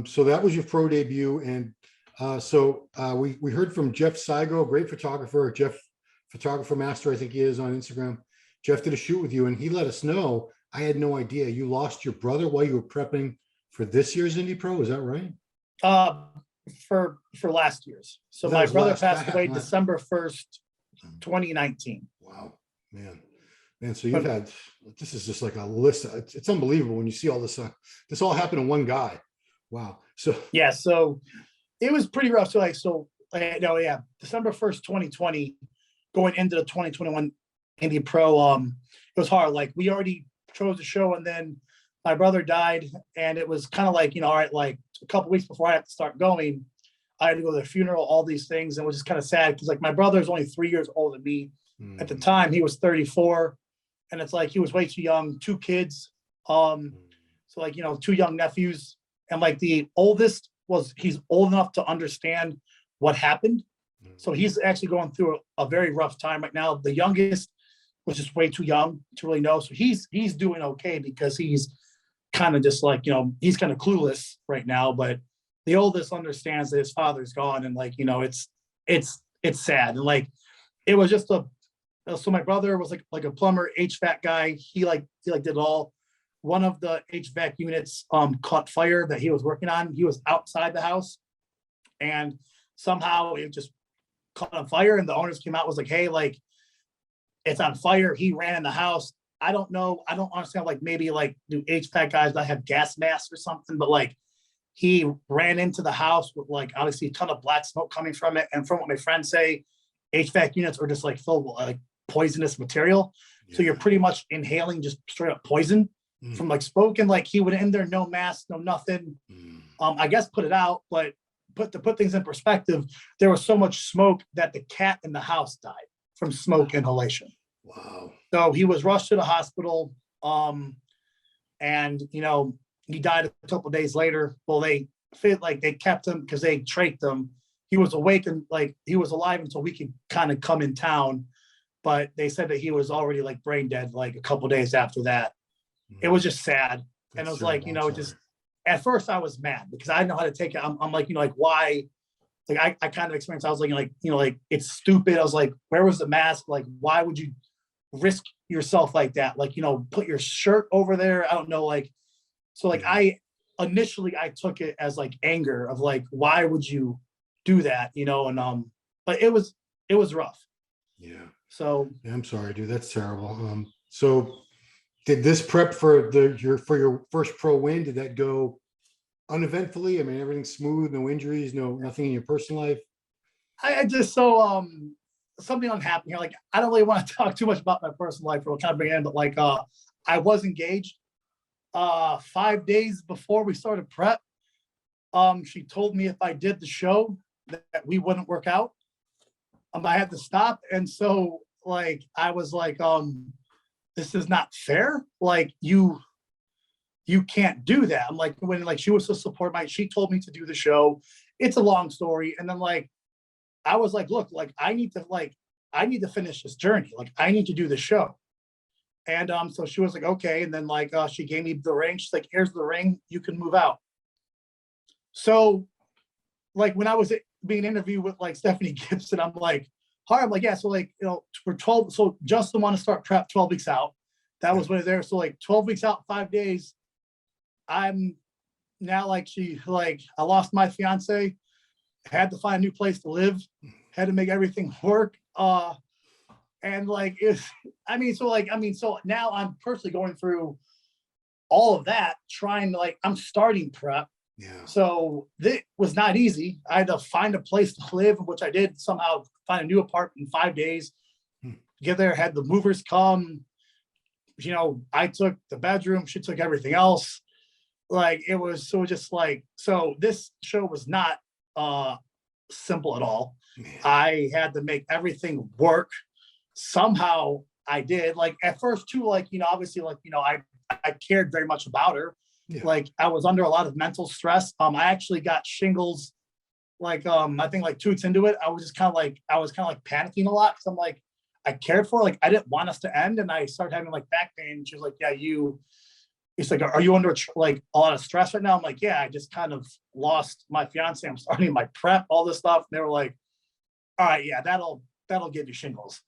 So that was your pro debut. And we heard from Jeff Saigo, great photographer, Jeff Photographer Master, I think he is on Instagram. Jeff did a shoot with you and he let us know, I had no idea you lost your brother while you were prepping for this year's Indy Pro. Is that right? For last year's. So my brother passed away December 1st, 2019. Wow, man. So you've had, this is just like a list. It's unbelievable when you see all this. This all happened to one guy. Wow. So yeah, so it was pretty rough. December 1st, 2020, going into the 2021 Indy Pro. It was hard. Like we already chose the show, and then my brother died, and it was kind of like, all right, like a couple weeks before I had to start going, I had to go to the funeral, all these things, and it was just kind of sad because like my brother is only 3 years older than me. At the time, he was 34, and it's like he was way too young, 2 kids. So like, 2 young nephews, and like the oldest he's old enough to understand what happened. So he's actually going through a very rough time right now. The youngest was just way too young to really know. So he's doing okay because he's kind of just like, he's kind of clueless right now, but the oldest understands that his father's gone, and like, it's sad. And like, it was just so my brother was like a plumber, HVAC guy. He did it all. One of the HVAC units caught fire that he was working on. He was outside the house, and somehow it just caught on fire, and the owners came out, was like, hey, like it's on fire. He ran in the house. I don't know. I don't understand. Like maybe like do HVAC guys that have gas masks or something, but like he ran into the house with like obviously a ton of black smoke coming from it. And from what my friends say, HVAC units are just like filled with like poisonous material. Yeah. So you're pretty much inhaling just straight up poison from like smoke. And like he went in there, no mask, no nothing. I guess put it out, but to put things in perspective, there was so much smoke that the cat in the house died from smoke inhalation. Wow. So he was rushed to the hospital. And he died a couple of days later. Well, they kept him because they trached him. He was awake and like he was alive until we could kind of come in town. But they said that he was already like brain dead like a couple of days after that. It was just sad. And it was like, just at first I was mad because I didn't know how to take it. I'm like, like why? Like I kind of experienced, I was like, it's stupid. I was like, where was the mask? Like, why would you risk yourself like that? Like, put your shirt over there. I don't know. Like, so like I took it as like anger of like, why would you do that? And but it was rough. Yeah. So yeah, I'm sorry, dude. That's terrible. So did this prep for your first pro win? Did that go uneventfully? I mean, everything's smooth, no injuries, nothing in your personal life. I just something unhappy here. Like I don't really want to talk too much about my personal life, or we'll kind of bring it in, but like I was engaged 5 days before we started prep. She told me if I did the show that we wouldn't work out. I had to stop. And so like I was like, this is not fair. Like you you can't do that. I'm like, when like she was to support she told me to do the show. It's a long story. And then like, I was like, look, like I need to finish this journey. Like I need to do the show. And so she was like, okay. And then like she gave me the ring. She's like, here's the ring, you can move out. So like when I was being interviewed with like Stephanie Gibson, I'm like, all right, I'm like, yeah, so like, you know, for 12, so Justin want to start prep 12 weeks out. That was when it there. So like 12 weeks out, 5 days. I'm now like I lost my fiance, had to find a new place to live, had to make everything work. And like so now I'm personally going through all of that, trying to like I'm starting prep. Yeah. So it was not easy. I had to find a place to live, which I did somehow find a new apartment in 5 days. Get there, had the movers come. You know, I took the bedroom, she took everything else. Like it was so just like, so this show was not simple at all. Man. I had to make everything work. Somehow I did. Like at first too, like, you know, obviously like, you know, I cared very much about her. Yeah. Like I was under a lot of mental stress. I actually got shingles like I think like 2 weeks into it. I was kind of like panicking a lot because I'm like, I cared for her. Like I didn't want us to end. And I started having like back pain. And she was like, yeah, it's like, are you under like a lot of stress right now? I'm like, yeah, I just kind of lost my fiance. I'm starting my prep, all this stuff. And they were like, all right, yeah, that'll give you shingles.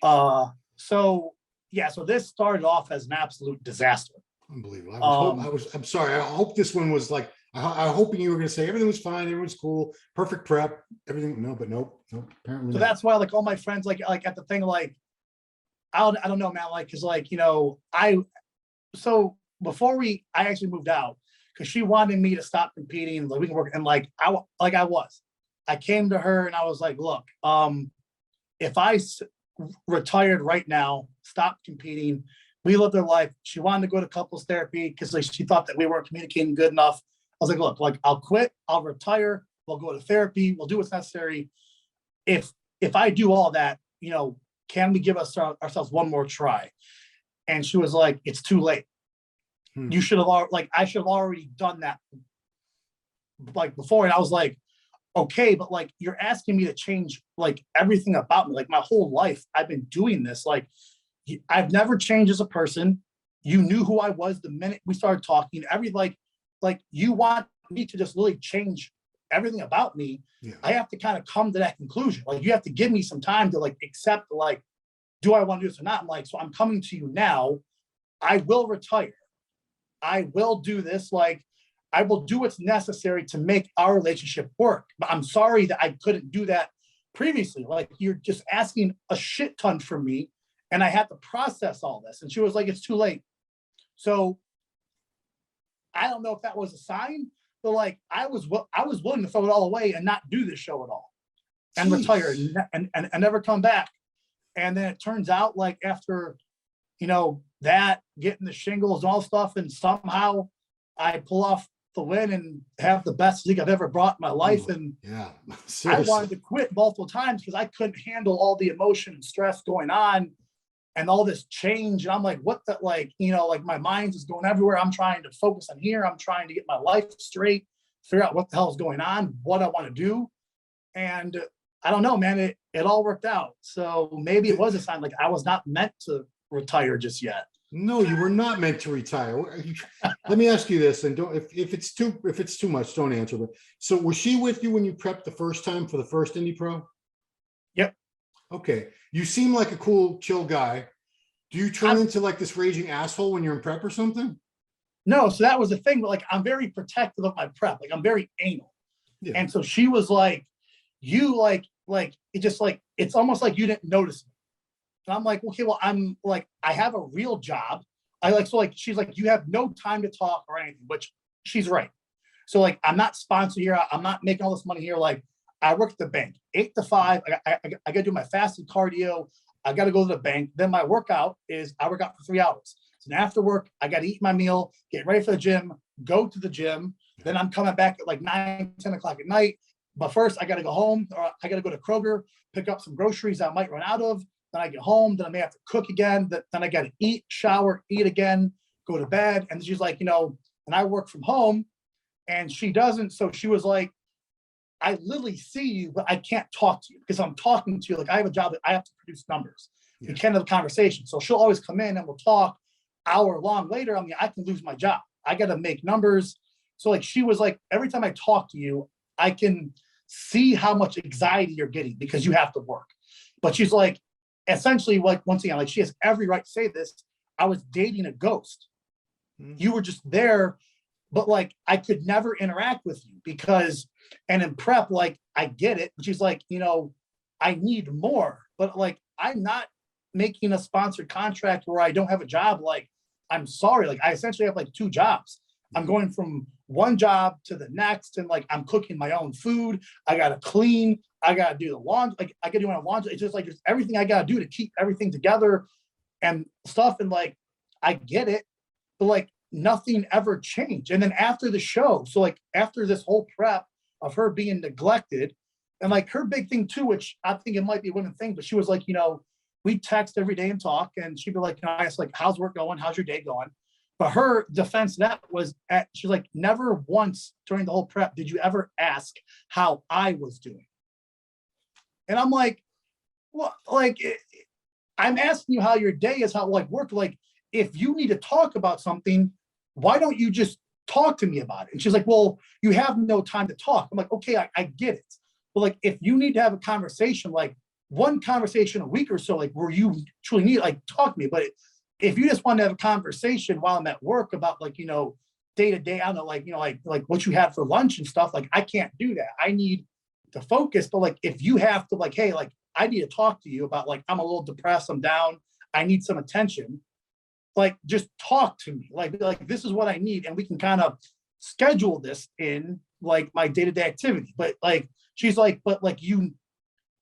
So yeah, so this started off as an absolute disaster. Unbelievable. I'm sorry. I hope this one was like, I'm hoping you were going to say everything was fine, everyone's cool, perfect prep, everything. No, but nope. Apparently. So that's why like all my friends like at the thing like, I don't know, man. Like, cause like, you know, so before I actually moved out, because she wanted me to stop competing, like we can work, and like I came to her and I was like, look, if I retired right now, stopped competing, we lived their life. She wanted to go to couples therapy because like she thought that we weren't communicating good enough. I was like, look, like I'll quit, I'll retire, we'll go to therapy, we'll do what's necessary. If I do all that, you know, can we give ourselves one more try? And she was like, it's too late. You should have I should have already done that like before. And I was like, okay, but like you're asking me to change like everything about me. Like my whole life, I've been doing this. Like I've never changed as a person. You knew who I was the minute we started talking. Like you want me to just really change everything about me. Yeah. I have to kind of come to that conclusion. Like you have to give me some time to like accept, like, do I want to do this or not? I'm like, so I'm coming to you now. I will retire. I will do this. Like I will do what's necessary to make our relationship work. But I'm sorry that I couldn't do that previously. Like you're just asking a shit ton from me. And I had to process all this. And she was like, it's too late. So I don't know if that was a sign, but like I was willing to throw it all away and not do this show at all and retire and never come back. And then it turns out like after, you know, that getting the shingles and all stuff, and somehow I pull off the win and have the best physique I've ever brought in my life. And yeah, I wanted to quit multiple times because I couldn't handle all the emotion and stress going on and all this change. And I'm like, what the, like, you know, like my mind's just going everywhere. I'm trying to focus on here. I'm trying to get my life straight, figure out what the hell is going on, what I want to do. And I don't know, man, it all worked out. So maybe it was a sign, like I was not meant to retire just yet. No, you were not meant to retire. Let me ask you this, and don't if it's too much, don't answer. But so was she with you when you prepped the first time for the first Indy Pro? Yep. Okay. You seem like a cool, chill guy. Do you turn into like this raging asshole when you're in prep or something? No. So that was the thing. But like, I'm very protective of my prep. Like I'm very anal. Yeah. And so she was like, you like it just like, it's almost like you didn't notice me. And I'm like, okay, well, I'm like, I have a real job. She's like, you have no time to talk or anything, which she's right. So like, I'm not sponsored here. I'm not making all this money here. Like I work at the bank 8 to 5. I got to do my fasted cardio. I got to go to the bank. Then my workout is I work out for 3 hours. So after work, I got to eat my meal, get ready for the gym, go to the gym. Then I'm coming back at like 9, 10 o'clock at night. But first I got to go home, or I got to go to Kroger, pick up some groceries I might run out of. Then I get home, then I may have to cook again. Then I got to eat, shower, eat again, go to bed. And she's like, and I work from home and she doesn't. So she was like, I literally see you, but I can't talk to you because I'm talking to you. Like I have a job that I have to produce numbers. We can't have a conversation. So she'll always come in and we'll talk hour long later. I mean, I can lose my job. I got to make numbers. So like, she was like, every time I talk to you, I can see how much anxiety you're getting because you have to work. But she's like, essentially, like, once again, like she has every right to say this. I was dating a ghost. You were just there, but like, I could never interact with you because, and in prep, like, I get it. But she's like, I need more, but like, I'm not making a sponsored contract where I don't have a job. Like, I'm sorry. Like, I essentially have like 2 jobs. I'm going from one job to the next. And like, I'm cooking my own food. I got to clean. I got to do the laundry. Like I got to do my laundry. It's just like, there's everything I got to do to keep everything together and stuff. And like, I get it, but like nothing ever changed. And then after the show, so like after this whole prep of her being neglected and like her big thing too, which I think it might be a women thing, but she was like, we text every day and talk, and she'd be like, I ask like, how's work going? How's your day going? But her defense of that was she's like, never once during the whole prep did you ever ask how I was doing. And I'm like, well, like, I'm asking you how your day is, how like work. Like, if you need to talk about something, why don't you just talk to me about it? And she's like, well, you have no time to talk. I'm like, okay, I get it. But like, if you need to have a conversation, like one conversation a week or so, like where you truly need, like, talk to me. But if you just want to have a conversation while I'm at work about like, day to day, I don't know, like, like what you had for lunch and stuff, like I can't do that. I need to focus. But like, if you have to like, hey, like I need to talk to you about like, I'm a little depressed, I'm down, I need some attention. Like, just talk to me. Like this is what I need. And we can kind of schedule this in like my day-to-day activity. But like, she's like, but like, you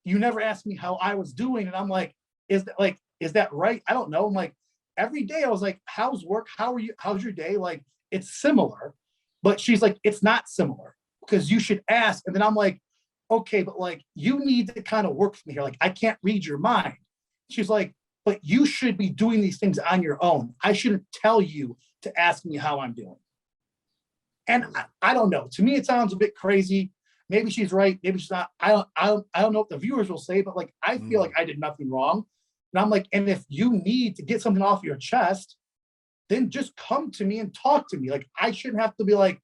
never asked me how I was doing. And I'm like, is that right? I don't know. I'm like, every day I was like, how's work? How are you? How's your day? Like, it's similar. But she's like, it's not similar because you should ask. And then I'm like, okay, but like, you need to kind of work with me here. Like, I can't read your mind. She's like, but you should be doing these things on your own. I shouldn't tell you to ask me how I'm doing. And I don't know. To me, it sounds a bit crazy. Maybe she's right. Maybe she's not. I don't know what the viewers will say, but like, I feel like I did nothing wrong. And I'm like, and if you need to get something off your chest, then just come to me and talk to me. Like, I shouldn't have to be like,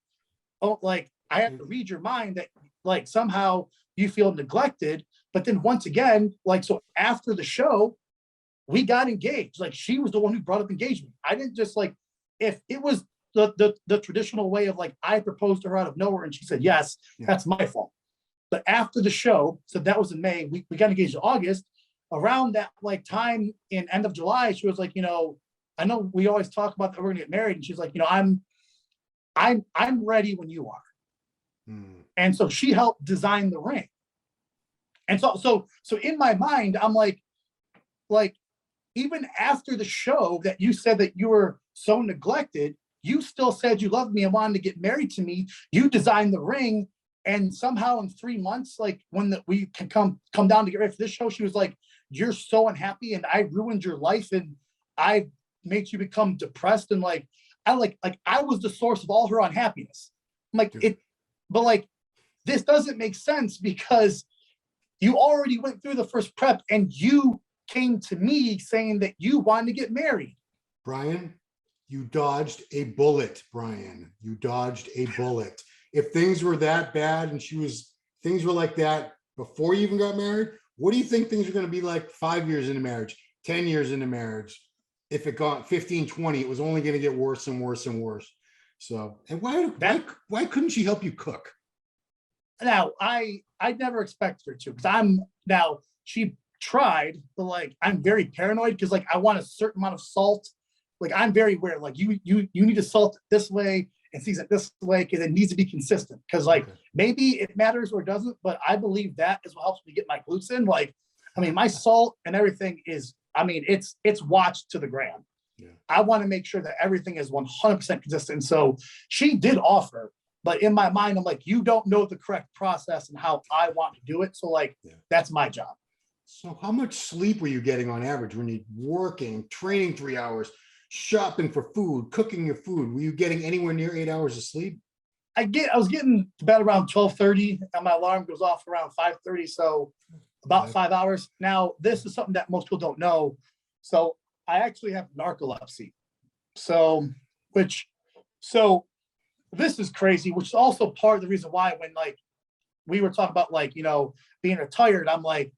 oh, like I have to read your mind that like somehow you feel neglected. But then once again, like, so after the show, we got engaged. Like, she was the one who brought up engagement. I didn't just like, if it was the traditional way of like, I proposed to her out of nowhere and she said yes, that's my fault. But after the show, so that was in May, we got engaged in August. Around that like time in end of July, she was like, I know we always talk about that we're gonna get married, and she's like, I'm ready when you are. And so she helped design the ring. And so in my mind, I'm like even after the show that you said that you were so neglected, you still said you loved me and wanted to get married to me. You designed the ring, and somehow in 3 months, like when we can come down to get ready for this show, she was like, you're so unhappy and I ruined your life and I made you become depressed. And like I was the source of all her unhappiness. I'm like, but like, this doesn't make sense because you already went through the first prep and you came to me saying that you wanted to get married. Bryan, you dodged a bullet, Bryan. You dodged a bullet. If things were that bad and things were like that before you even got married, what do you think things are going to be like 5 years into marriage, 10 years into marriage? If it got 15, 20, it was only going to get worse and worse and worse. So, and why couldn't she help you cook? Now, I never expected her to, because she tried, but like, I'm very paranoid because like, I want a certain amount of salt. Like, I'm very aware, like you need to salt it this way and season it this way because it needs to be consistent. Because like, maybe it matters or it doesn't, but I believe that is what helps me get my glutes in. Like, I mean, my salt and everything is, I mean, it's watched to the gram. Yeah. I want to make sure that everything is 100% consistent. So she did offer, but in my mind, I'm like, you don't know the correct process and how I want to do it. So like, that's my job. So how much sleep were you getting on average when you're working, training 3 hours, shopping for food, cooking your food. Were you getting anywhere near 8 hours of sleep? I was getting to bed around 12:30, and my alarm goes off around 5:30. So about 5 hours. Now, this is something that most people don't know. So I actually have narcolepsy. So this is crazy, which is also part of the reason why when like we were talking about like, being retired, I'm like,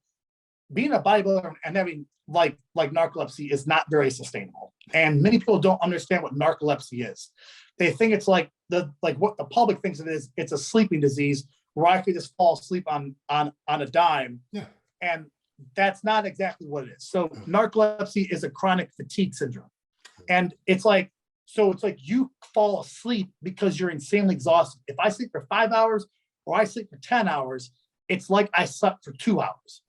being a bodybuilder and having like narcolepsy is not very sustainable. And many people don't understand what narcolepsy is. They think it's like what the public thinks it is. It's a sleeping disease where I could just fall asleep on a dime. Yeah. And that's not exactly what it is. So narcolepsy is a chronic fatigue syndrome. And it's like you fall asleep because you're insanely exhausted. If I sleep for 5 hours or I sleep for 10 hours, it's like I slept for 2 hours.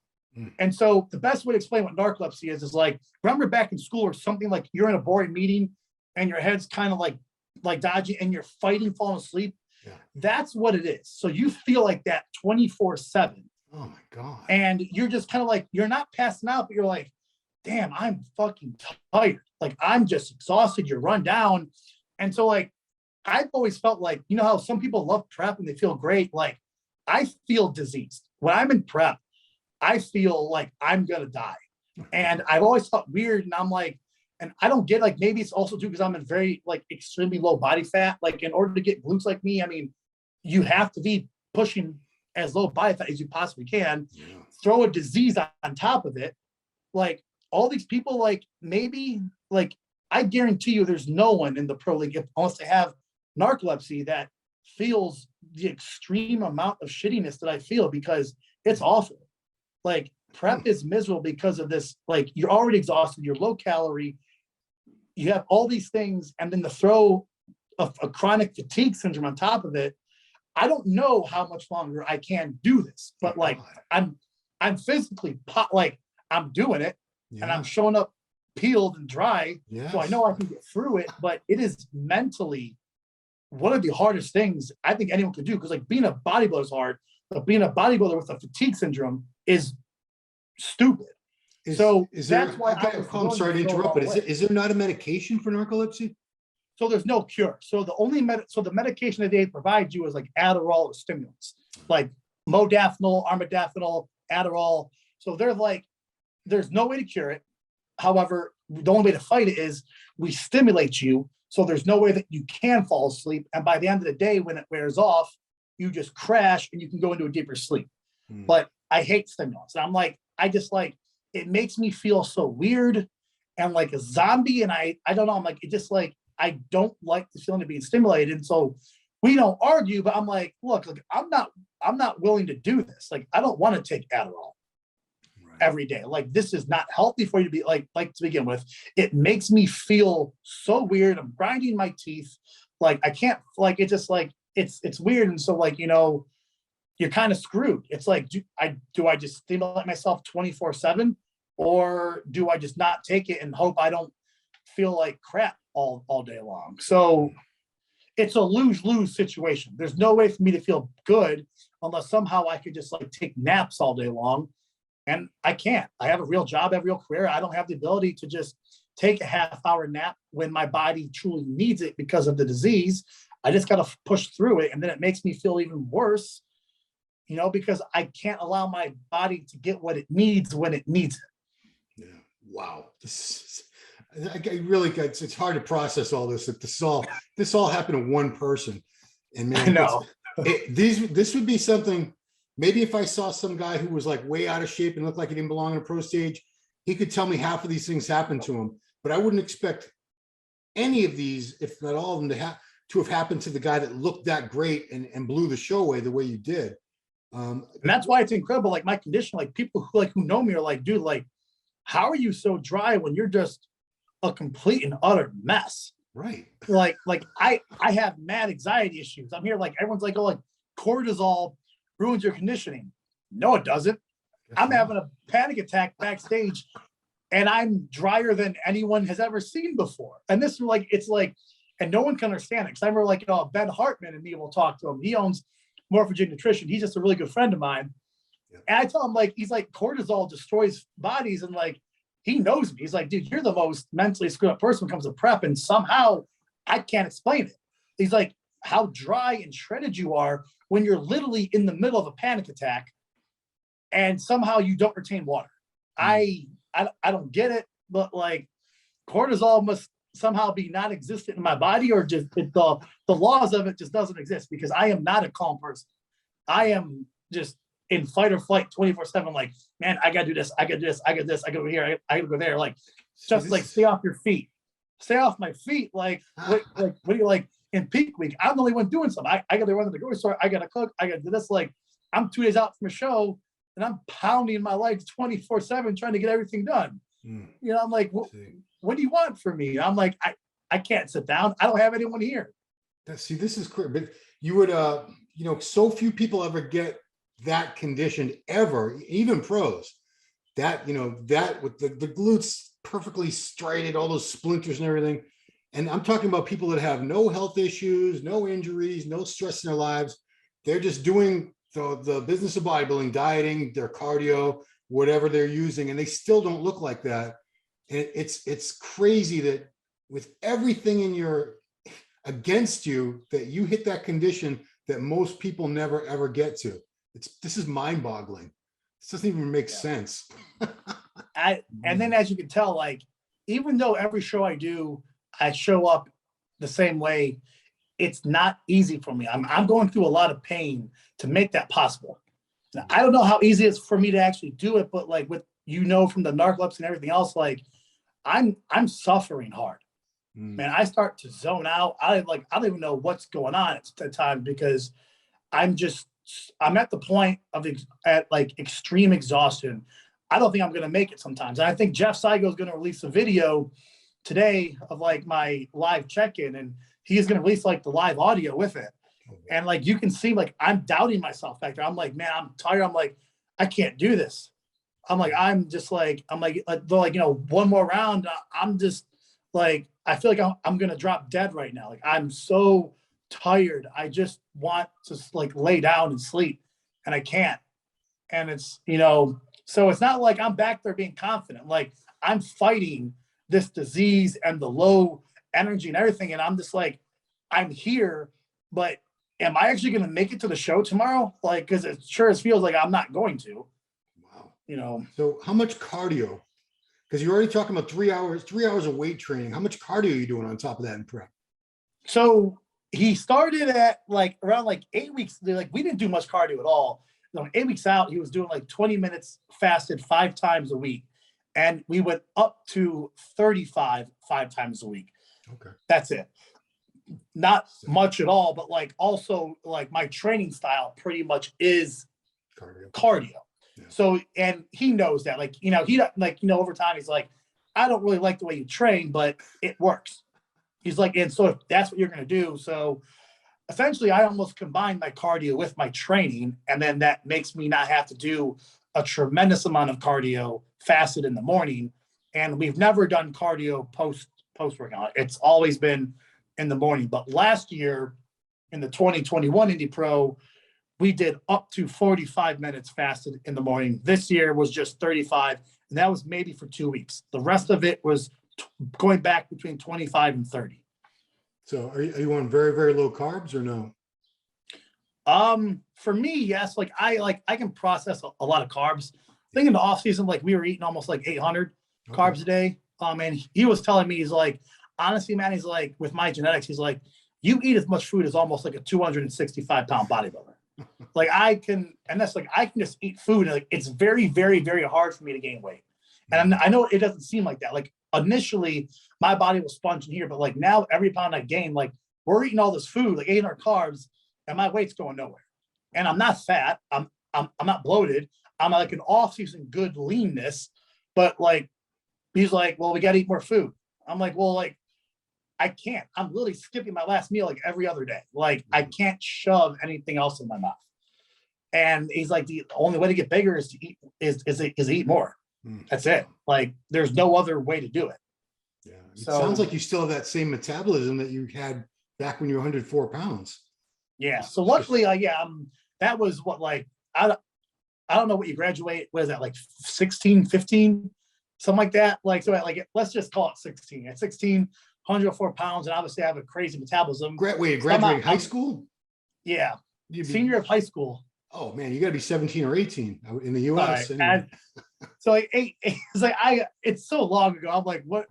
And so the best way to explain what narcolepsy is like, remember back in school or something, like you're in a boring meeting and your head's kind of like dodgy and you're fighting falling asleep. Yeah. That's what it is. So you feel like that 24/7. Oh my God. And you're just kind of like, you're not passing out, but you're like, damn, I'm fucking tired. Like, I'm just exhausted. You're run down. And so like, I've always felt like, how some people love prep and they feel great. Like I feel diseased. When I'm in prep, I feel like I'm going to die. And I've always felt weird. And I'm like, and I don't get like, maybe it's also too, because I'm in very like extremely low body fat. Like in order to get glutes like me, I mean, you have to be pushing as low body fat as you possibly can, throw a disease on top of it. Like all these people, like maybe like, I guarantee you there's no one in the pro league unless they have narcolepsy that feels the extreme amount of shittiness that I feel, because it's awful. Like prep is miserable because of this. Like you're already exhausted, you're low calorie, you have all these things, and then to throw a chronic fatigue syndrome on top of it. I don't know how much longer I can do this, but like I'm physically like I'm doing it, and I'm showing up peeled and dry. Yes. So I know I can get through it, but it is mentally one of the hardest things I think anyone could do, because like being a bodybuilder is hard, but being a bodybuilder with a fatigue syndrome is stupid. That's why I'm sorry to interrupt, but is there not a medication for narcolepsy? So there's no cure. So the only the medication that they provide you is like Adderall or stimulants, like modafinil, armodafinil, Adderall. So they're like, there's no way to cure it. However, the only way to fight it is we stimulate you. So there's no way that you can fall asleep. And by the end of the day, when it wears off, you just crash and you can go into a deeper sleep. But I hate stimulants. And I'm like, I just like, it makes me feel so weird and like a zombie. And I don't know. I'm like, it just like, I don't like the feeling of being stimulated. And so we don't argue, but I'm like, look, I'm not willing to do this. Like, I don't want to take Adderall every day. Like, this is not healthy for you to be like to begin with. It makes me feel so weird. I'm grinding my teeth. Like, I can't, like, it's just like, it's weird. And so like, you're kind of screwed. It's like, do I just stimulate myself 24/7, or do I just not take it and hope I don't feel like crap all day long? So it's a lose-lose situation. There's no way for me to feel good unless somehow I could just like take naps all day long. And I can't. I have a real job, I have a real career. I don't have the ability to just take a half-hour nap when my body truly needs it because of the disease. I just got to push through it. And then it makes me feel even worse, because I can't allow my body to get what it needs when it needs it. Yeah. Wow. I really got, it's hard to process all this. That this all happened to one person. And man, I know. This would be something, maybe if I saw some guy who was like way out of shape and looked like he didn't belong on a pro stage, he could tell me half of these things happened to him, but I wouldn't expect any of these, if not all of them, to have happened to the guy that looked that great and blew the show away the way you did. And that's why it's incredible. Like my condition, like people who know me are like, dude, like, how are you so dry when you're just a complete and utter mess? Right. Like I have mad anxiety issues. I'm here, like, everyone's like, oh, like cortisol ruins your conditioning. No, it doesn't. I'm having a panic attack backstage and I'm drier than anyone has ever seen before. And this is like, it's like, and no one can understand it. Cause I remember like, Ben Hartman and me will talk to him. He owns Morphogen Nutrition. He's just a really good friend of mine. Yeah. And I tell him, like, he's like, cortisol destroys bodies. And like, he knows me. He's like, dude, you're the most mentally screwed up person when it comes to prep. And somehow I can't explain it. He's like, how dry and shredded you are when you're literally in the middle of a panic attack and somehow you don't retain water. I don't get it, but like cortisol must somehow be non-existent in my body, or just the laws of it just doesn't exist, because I am not a calm person. I am just in fight or flight 24/7. Like, man, I gotta do this. I gotta do this. I got this. I go over here. I gotta go there. Like, just like stay off your feet. Stay off my feet. Like, what do you like in peak week? I'm the only one doing something. I gotta run to the grocery store. I gotta cook. I gotta do this. Like, I'm 2 days out from a show and I'm pounding my legs 24/7 trying to get everything done. You know, I'm like, what do you want from me? I'm like, I can't sit down. I don't have anyone here. See, this is clear, but you would, you know, so few people ever get that conditioned ever, even pros, that, you know, that with the glutes perfectly straightened, all those splinters and everything. And I'm talking about people that have no health issues, no injuries, no stress in their lives. They're just doing the business of bodybuilding, dieting, their cardio, whatever they're using, and they still don't look like that. And it's crazy that with everything in your against you, that you hit that condition that most people never ever get to. This is mind-boggling. This doesn't even make sense. And then, as you can tell, like, even though every show I do, I show up the same way, it's not easy for me. I'm going through a lot of pain to make that possible. Now, I don't know how easy it is for me to actually do it, but like with, you know, from the narcolepsy and everything else, like I'm suffering hard. Man, I start to zone out. I don't even know what's going on at the time, because I'm at the point of like extreme exhaustion. I don't think I'm going to make it sometimes. And I think Jeff Saigo is going to release a video today of like my live check-in, and he's going to release like the live audio with it. And like, you can see, like, I'm doubting myself back there. I'm like, man, I'm tired. I'm like, I can't do this. I'm like, you know, one more round. I'm just like, I feel like I'm going to drop dead right now. Like, I'm so tired. I just want to like lay down and sleep, and I can't. And it's, you know, so it's not like I'm back there being confident. Like, I'm fighting this disease and the low energy and everything. And I'm just like, I'm here, but am I actually going to make it to the show tomorrow? Like, because it sure as feels like I'm not going to. Wow. You know. So how much cardio? Because you're already talking about 3 hours of weight training. How much cardio are you doing on top of that in prep? So he started at like around like 8 weeks. Like, we didn't do much cardio at all. You know, 8 weeks out, he was doing like 20 minutes fasted 5 times a week. And we went up to 35 5 times a week. Okay. That's it. Not much at all, but like also like my training style pretty much is cardio. Yeah. So, and he knows that, like, you know, he like, you know, over time, he's like, I don't really like the way you train, but it works. He's like, and so if that's what you're going to do. So essentially I almost combine my cardio with my training. And then that makes me not have to do a tremendous amount of cardio fasted in the morning. And we've never done cardio post workout. It's always been in the morning. But last year in the 2021 Indy Pro, we did up to 45 minutes fasted in the morning. This year was just 35, and that was maybe for 2 weeks. The rest of it was going back between 25 and 30. So are you on very, very low carbs or no? For me, yes. Like I can process a lot of carbs. I think in the off season, like we were eating almost like 800 carbs a day. And he was telling me, he's like, honestly, man, he's like, with my genetics, he's like, you eat as much food as almost like a 265-pound bodybuilder. Like I can just eat food. And like, it's very, very, very hard for me to gain weight. And I know it doesn't seem like that. Like initially my body was sponging here, but like now every pound I gain, like we're eating all this food, like 800 carbs, and my weight's going nowhere. And I'm not fat. I'm not bloated. I'm like an off-season good leanness, but like, he's like, well, we got to eat more food. I'm like, well, like, I can't. I'm literally skipping my last meal like every other day. Like, I can't shove anything else in my mouth. And he's like, the only way to get bigger is to eat is eat more. That's it. Like, there's no other way to do it. Yeah. It sounds like you still have that same metabolism that you had back when you were 104 pounds. Yeah. So luckily, that was what, like, I don't know what you graduate. What is that, like 16, 15? something like that. Like, so like, let's just call it 16. At 16, 104 pounds, and obviously I have a crazy metabolism. Wait, graduating high school? Yeah, You'd be, senior of high school. oh man, you got to be 17 or 18 in the U.S. Right. Anyway. So like it's like it's so long ago. I'm like, what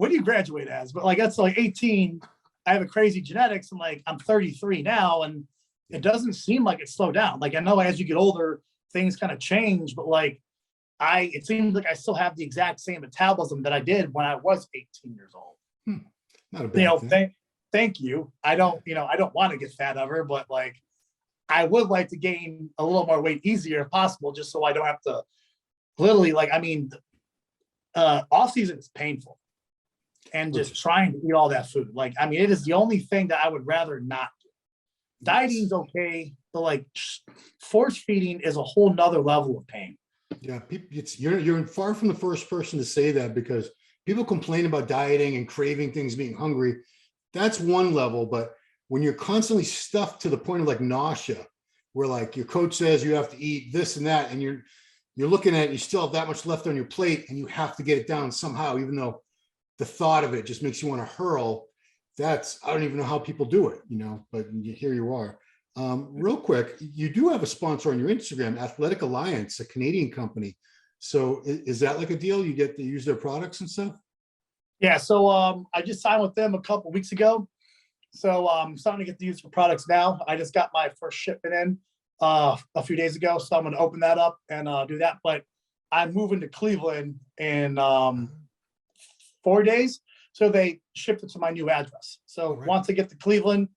do you graduate as? But like that's like 18. I have a crazy genetics, and like I'm 33 now, and it doesn't seem like it slowed down. Like I know as you get older, things kind of change, but like it seems like I still have the exact same metabolism that I did when I was 18 years old. Not a bad thing. Thank you. I don't want to get fat ever, but like I would like to gain a little more weight easier if possible, just so I don't have to literally, like, I mean, off season is painful, and just trying to eat all that food. Like, I mean, it is the only thing that I would rather not do. Dieting's okay, but like force feeding is a whole nother level of pain. Yeah, you're far from the first person to say that, because people complain about dieting and craving things, being hungry. That's one level, but when you're constantly stuffed to the point of like nausea, where like your coach says you have to eat this and that, and you're looking at it, you still have that much left on your plate, and you have to get it down somehow, even though the thought of it just makes you want to hurl. I don't even know how people do it, but here you are. Real quick, you do have a sponsor on your Instagram, Athletic Alliance, a Canadian company. So is that like a deal? You get to use their products and stuff? Yeah. So I just signed with them a couple weeks ago. So I'm starting to get the use for products now. I just got my first shipment in a few days ago. So I'm going to open that up and do that. But I'm moving to Cleveland in 4 days. So they shipped it to my new address. So once I get to Cleveland,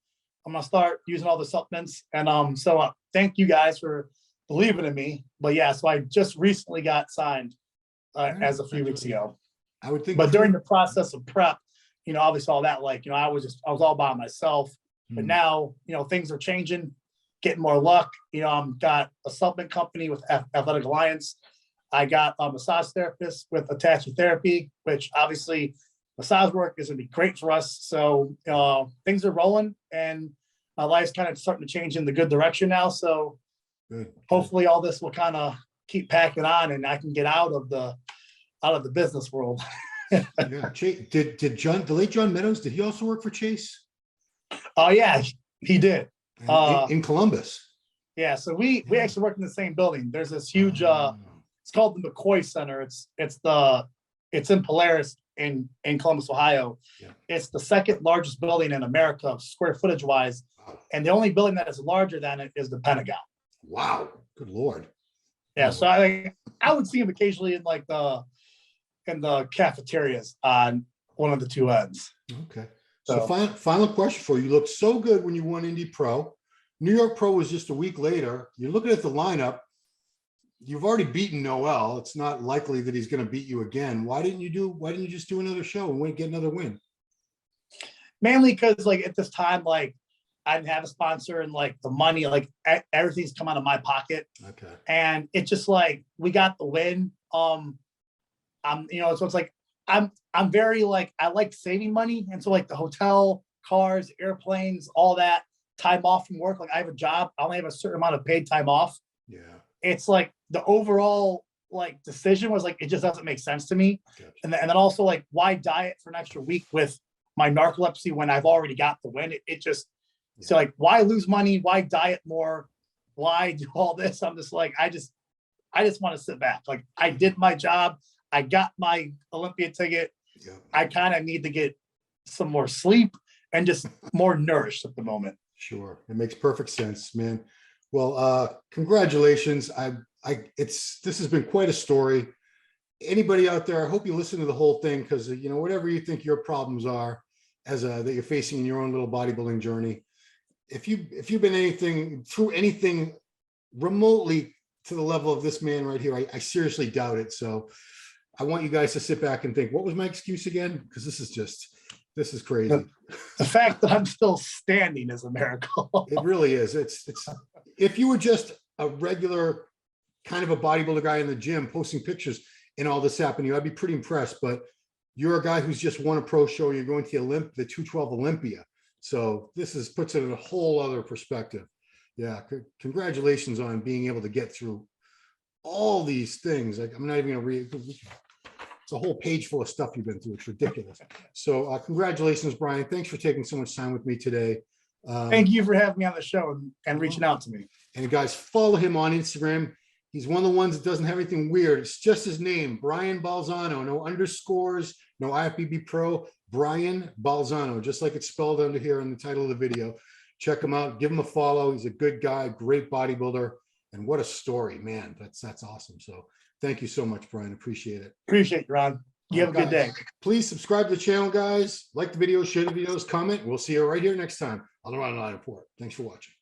I'm going to start using all the supplements. And so thank you guys for believing in me. But yeah, so I just recently got signed as a few weeks ago. I would think. But during the process of prep, obviously all that, like, I was all by myself. But now, things are changing, getting more luck. I'm got a supplement company with Athletic Alliance. I got a massage therapist with Attachment Therapy, which obviously massage work is going to be great for us. So things are rolling, and my life's kind of starting to change in the good direction now. So hopefully all this will kind of keep packing on, and I can get out of the business world. Yeah. Did the late John Meadows, did he also work for Chase? Oh yeah, he did. In Columbus. Yeah. So we actually work in the same building. There's this huge, it's called the McCoy Center. It's in Polaris in Columbus, Ohio. Yeah. It's the second largest building in America, square footage wise. Wow. And the only building that is larger than it is the Pentagon. Wow. Good Lord. Yeah. Oh. So I would see him occasionally in the cafeterias on one of the two ends. Okay. So final question for you. You looked so good when you won Indy Pro. New York Pro was just a week later. You're looking at the lineup. You've already beaten Noel. It's not likely that he's going to beat you again. Why didn't you just do another show and get another win? Mainly because like at this time, like I didn't have a sponsor, and like the money, like everything's come out of my pocket. Okay. And it's just like we got the win. So it's like I'm very like, I like saving money. And so like the hotel, cars, airplanes, all that, time off from work. Like I have a job, I only have a certain amount of paid time off. Yeah. It's like the overall like decision was like, it just doesn't make sense to me. Gotcha. And then also like, why diet for an extra week with my narcolepsy when I've already got the win? It just, so like, why lose money? Why diet more? Why do all this? I'm just like, I just want to sit back. Like I did my job. I got my Olympia ticket. Yeah. I kind of need to get some more sleep and just more nourished at the moment. Sure. It makes perfect sense, man. Well, congratulations. This has been quite a story. Anybody out there, I hope you listen to the whole thing, because whatever you think your problems are that you're facing in your own little bodybuilding journey, if you've been through anything remotely to the level of this man right here, I seriously doubt it. So I want you guys to sit back and think, what was my excuse again? Because this is crazy. The fact that I'm still standing is a miracle. It really is. It's if you were just a regular kind of a bodybuilder guy in the gym posting pictures and all this happened to you, I'd be pretty impressed. But you're a guy who's just won a pro show. You're going to the 212 Olympia. So this puts it in a whole other perspective. Yeah. Congratulations on being able to get through all these things. Like I'm not even going to read. it's a whole page full of stuff you've been through. It's ridiculous. So congratulations, Bryan. Thanks for taking so much time with me today. Thank you for having me on the show and reaching out to me. And guys, follow him on Instagram. He's one of the ones that doesn't have anything weird. It's just his name, Bryan Balzano. No underscores, no IFBB Pro, Bryan Balzano, just like it's spelled under here in the title of the video. Check him out. Give him a follow. He's a good guy, great bodybuilder. And what a story, man. That's awesome. So thank you so much, Bryan. Appreciate it. Appreciate you, Ron. You have a good day. Please subscribe to the channel, guys. Like the video, share the videos, comment. We'll see you right here next time on the Ronline Report. Thanks for watching.